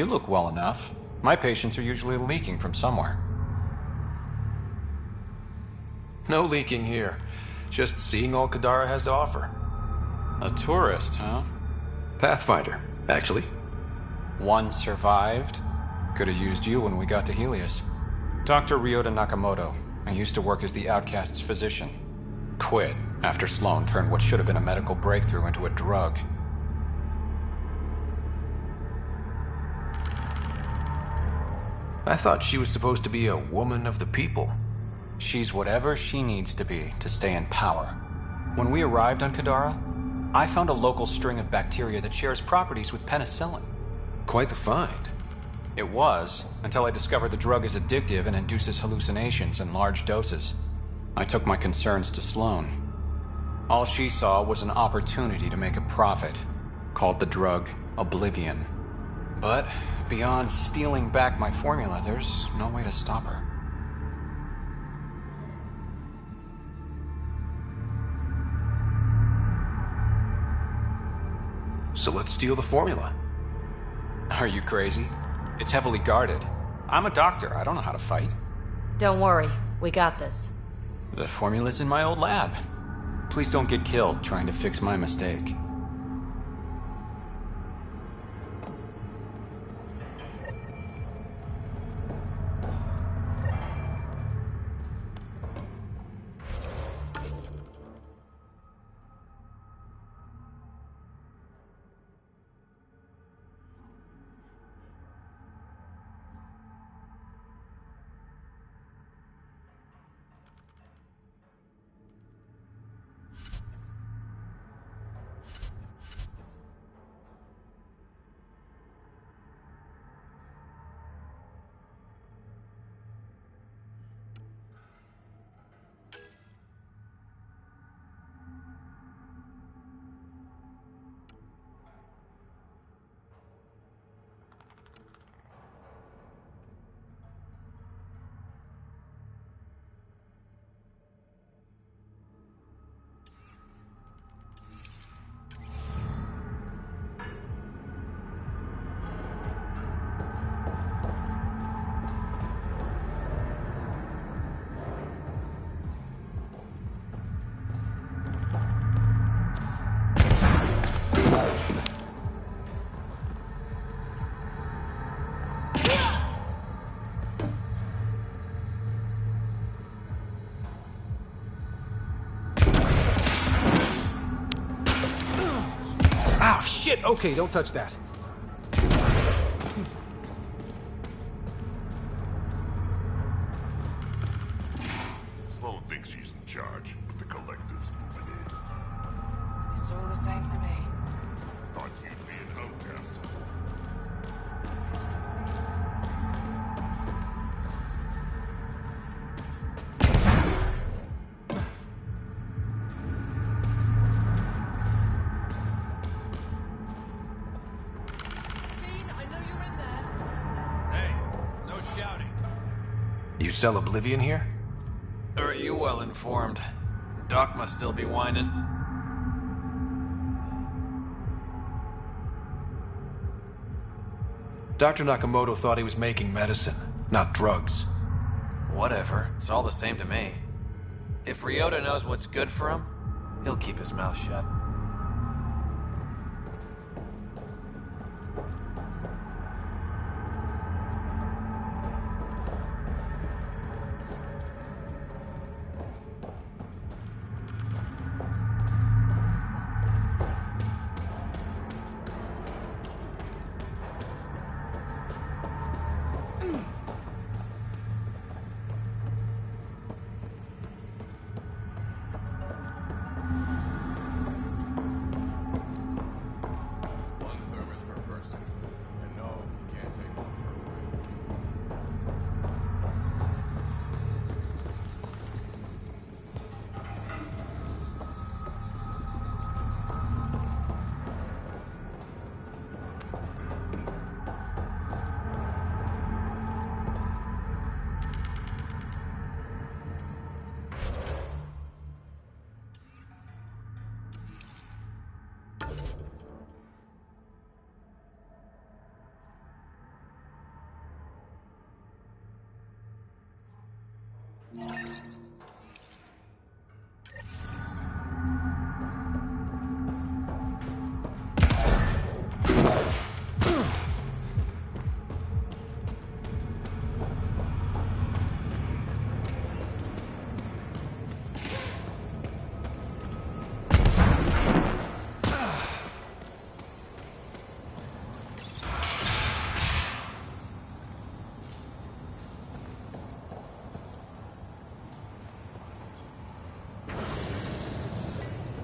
you look well enough. My patients are usually leaking from somewhere. No leaking here. Just seeing all Kadara has to offer. A tourist, huh? Pathfinder, actually. One survived. Could have used you when we got to Helios. Dr. Ryota Nakamoto. I used to work as the Outcast's physician. Quit after Sloan turned what should have been a medical breakthrough into a drug. I thought she was supposed to be a woman of the people. She's whatever she needs to be to stay in power. When we arrived on Kadara, I found a local string of bacteria that shares properties with penicillin. Quite the find. It was, until I discovered the drug is addictive and induces hallucinations in large doses. I took my concerns to Sloan. All she saw was an opportunity to make a profit, called the drug Oblivion. But beyond stealing back my formula, there's no way to stop her. So let's steal the formula. Are you crazy? It's heavily guarded. I'm a doctor. I don't know how to fight. Don't worry. We got this. The formula's in my old lab. Please don't get killed trying to fix my mistake. Ow, shit! Okay, don't touch that. Sloan thinks she's in charge, but the Collective's moving in. It's all the same to me. Thought you'd be an outcast. You sell Oblivion here? Or are you well informed? Doc must still be whining. Dr. Nakamoto thought he was making medicine, not drugs. Whatever. It's all the same to me. If Ryota knows what's good for him, he'll keep his mouth shut.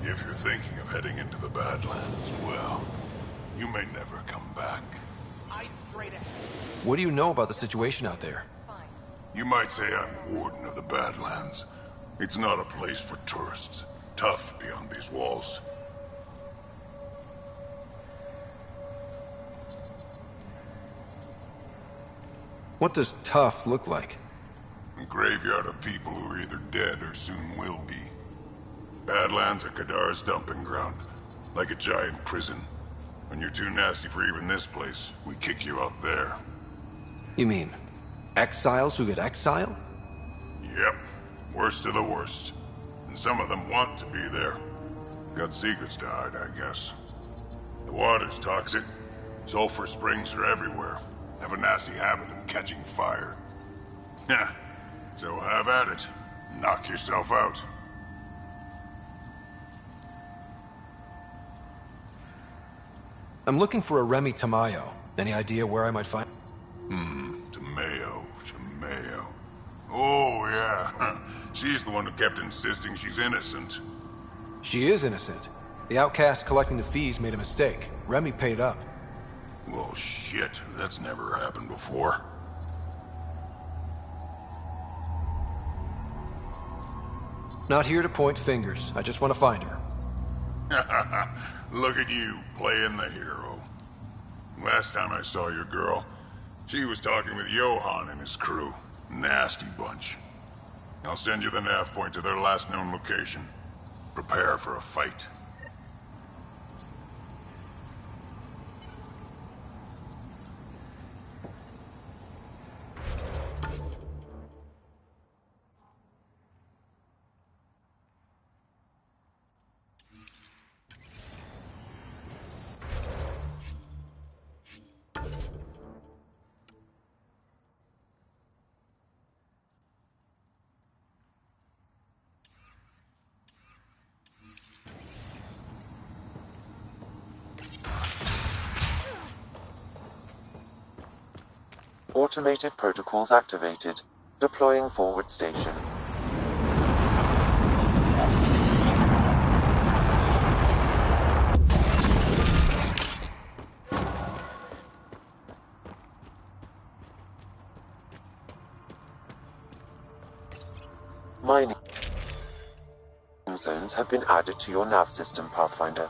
If you're thinking of heading into the Badlands, well, you may never come back. What do you know about the situation out there? You might say I'm warden of the Badlands. It's not a place for tourists. Tough beyond these walls. What does tough look like? A graveyard of people who are either dead or soon will be. Badlands are Kadara's dumping ground, like a giant prison. When you're too nasty for even this place, we kick you out there. You mean exiles who get exiled? Yep, worst of the worst. And some of them want to be there. Got secrets to hide, I guess. The water's toxic. Sulfur springs are everywhere. Have a nasty habit of catching fire. Heh, so have at it. Knock yourself out. I'm looking for a Remy Tamayo. Any idea where I might find? Tamayo. Oh, yeah. She's the one who kept insisting she's innocent. She is innocent. The outcast collecting the fees made a mistake. Remy paid up. Well, shit. That's never happened before. Not here to point fingers. I just want to find her. Look at you, playing the hero. Last time I saw your girl, she was talking with Johan and his crew. Nasty bunch. I'll send you the nav point to their last known location. Prepare for a fight. Automated protocols activated. Deploying forward station. Mining zones have been added to your nav system, Pathfinder.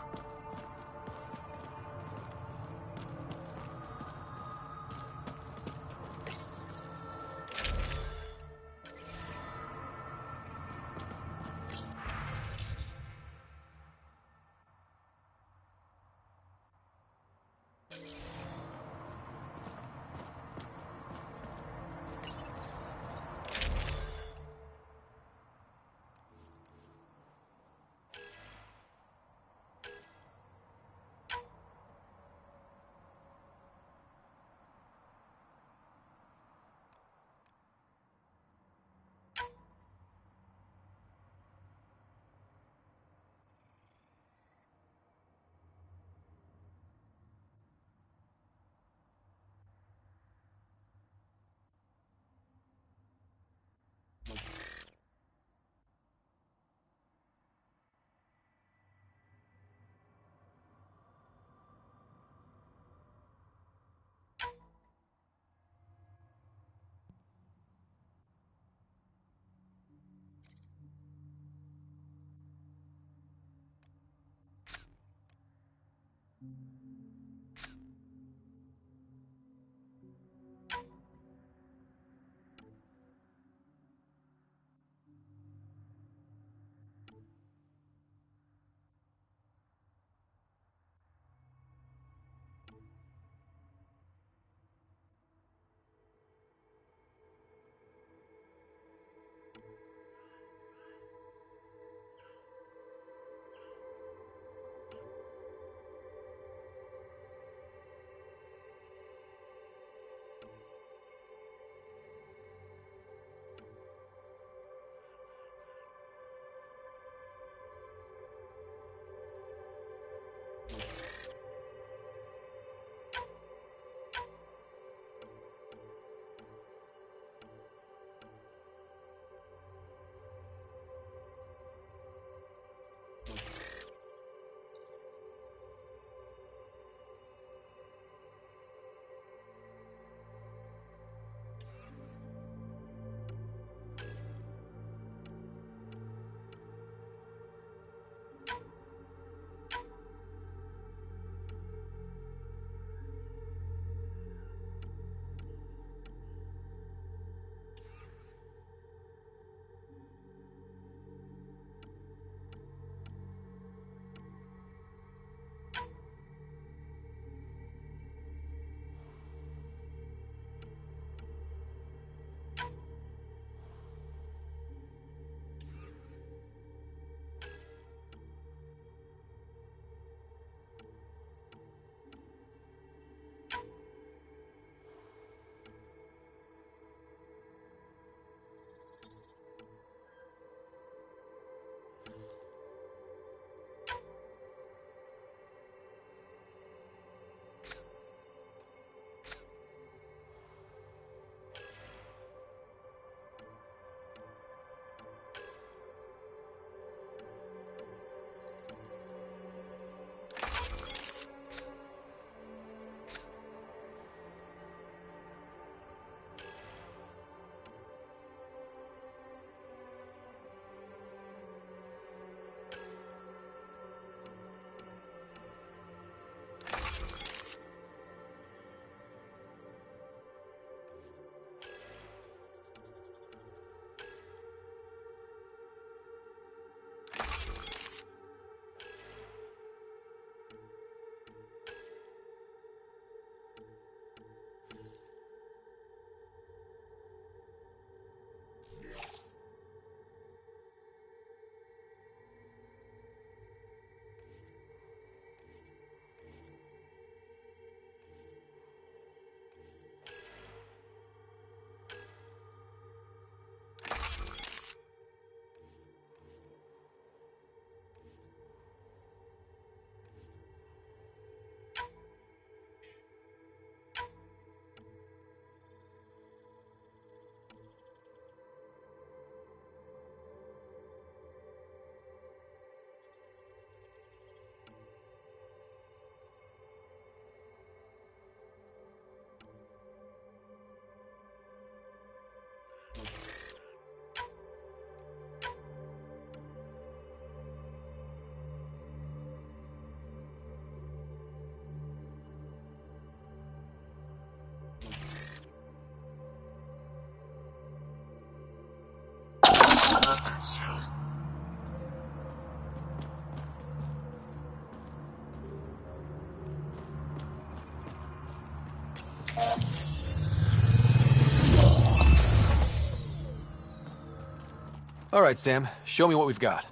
Alright, Sam. Show me what we've got.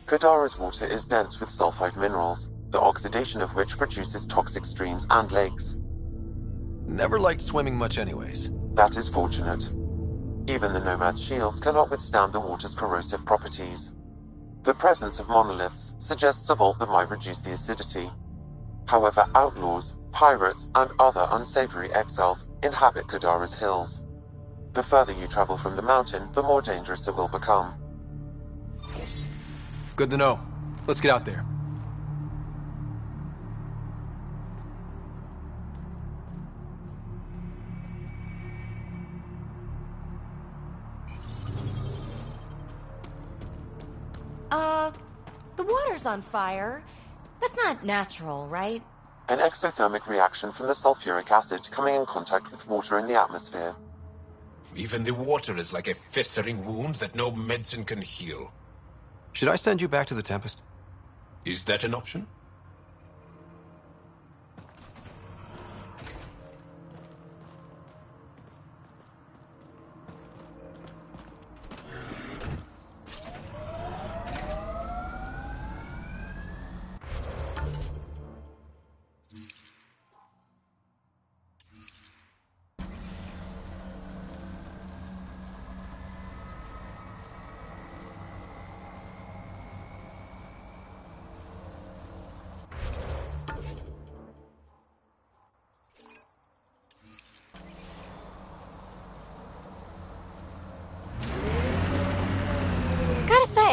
Kadara's water is dense with sulfide minerals, the oxidation of which produces toxic streams and lakes. Never liked swimming much anyways. That is fortunate. Even the Nomad's shields cannot withstand the water's corrosive properties. The presence of monoliths suggests a vault that might reduce the acidity. However, outlaws, pirates, and other unsavory exiles inhabit Kadara's hills. The further you travel from the mountain, the more dangerous it will become. Good to know. Let's get out there. The water's on fire. That's not natural, right? An exothermic reaction from the sulfuric acid coming in contact with water in the atmosphere. Even the water is like a festering wound that no medicine can heal. Should I send you back to the Tempest? Is that an option?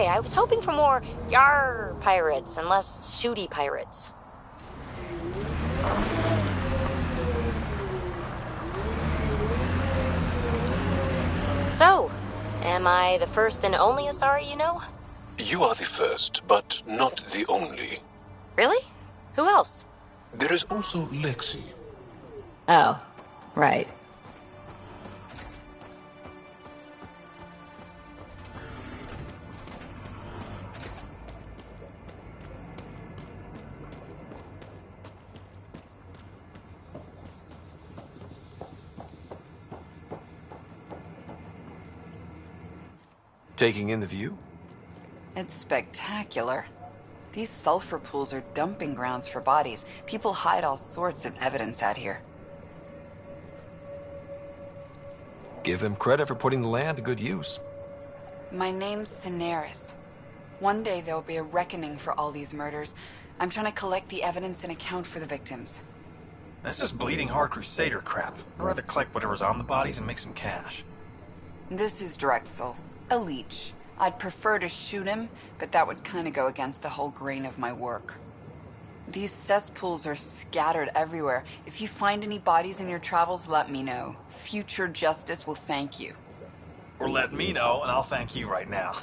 I was hoping for more yar pirates and less shooty pirates. So, am I the first and only Asari you know? You are the first, but not the only. Really? Who else? There is also Lexi. Oh, right. Taking in the view? It's spectacular. These sulfur pools are dumping grounds for bodies. People hide all sorts of evidence out here. Give them credit for putting the land to good use. My name's Cineris. One day there'll be a reckoning for all these murders. I'm trying to collect the evidence and account for the victims. That's just bleeding heart crusader crap. I'd rather collect whatever's on the bodies and make some cash. This is Drexel, a leech. I'd prefer to shoot him, but that would kind of go against the whole grain of my work. These cesspools are scattered everywhere. If you find any bodies in your travels, let me know. Future justice will thank you. Or let me know, and I'll thank you right now.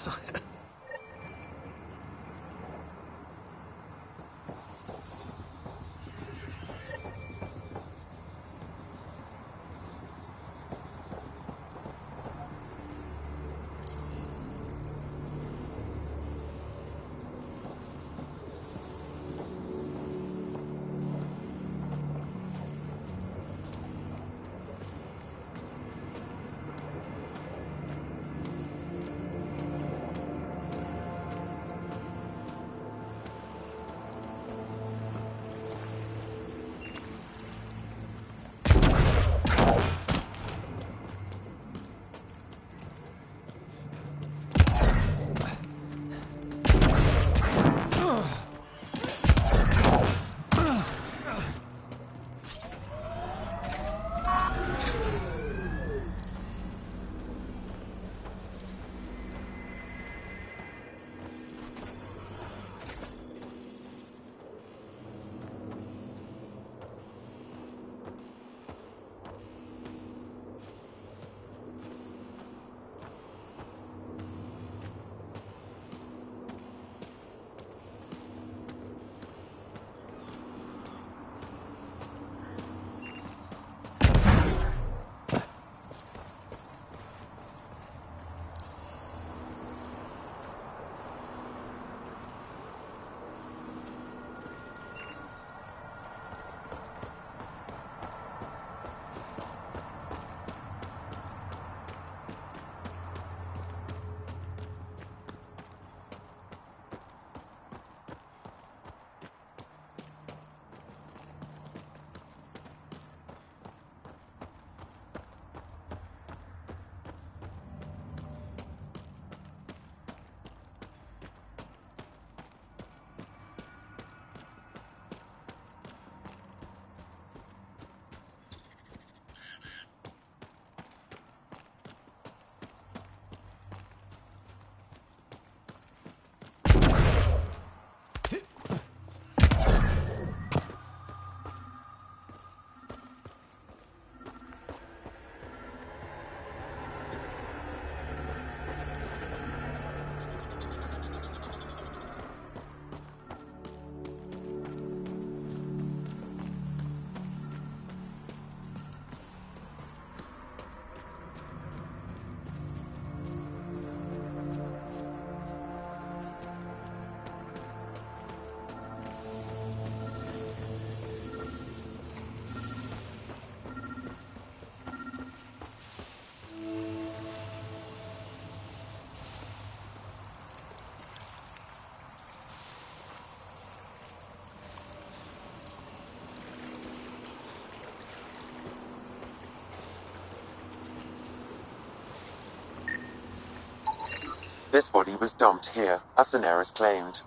This body was dumped here, as Daenerys claimed.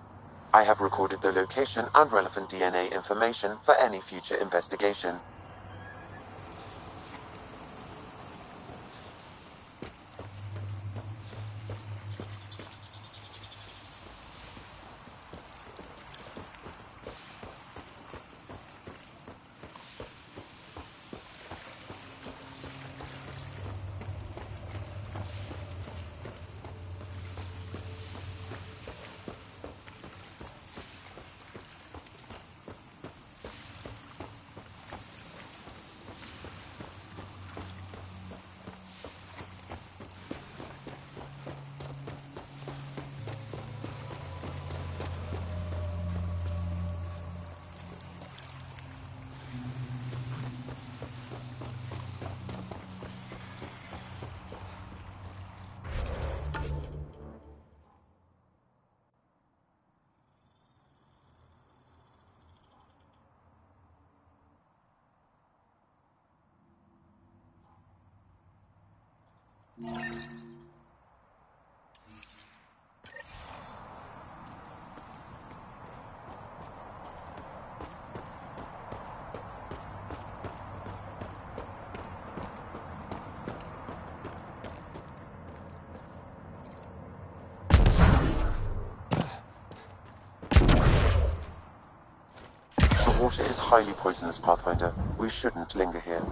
I have recorded the location and relevant DNA information for any future investigation. The water is highly poisonous, Pathfinder. We shouldn't linger here.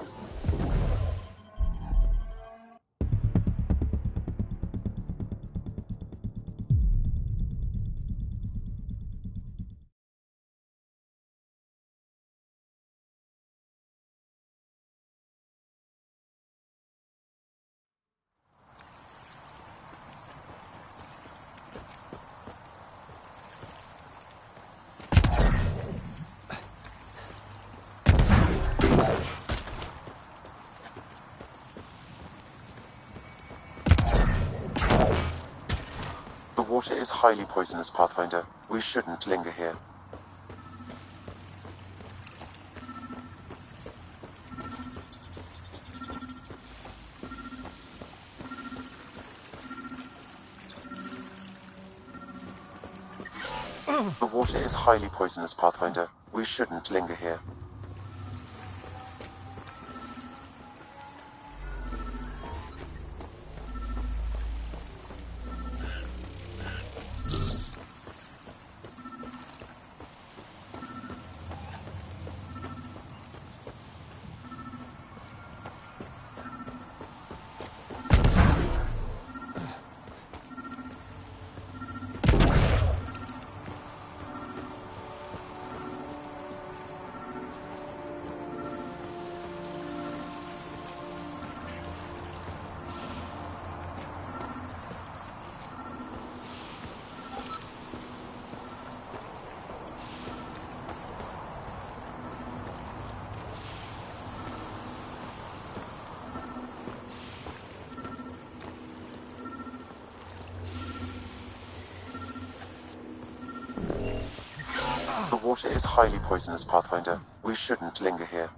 The water is highly poisonous, Pathfinder. We shouldn't linger here. The water is highly poisonous, Pathfinder. We shouldn't linger here. The water is highly poisonous, Pathfinder. We shouldn't linger here.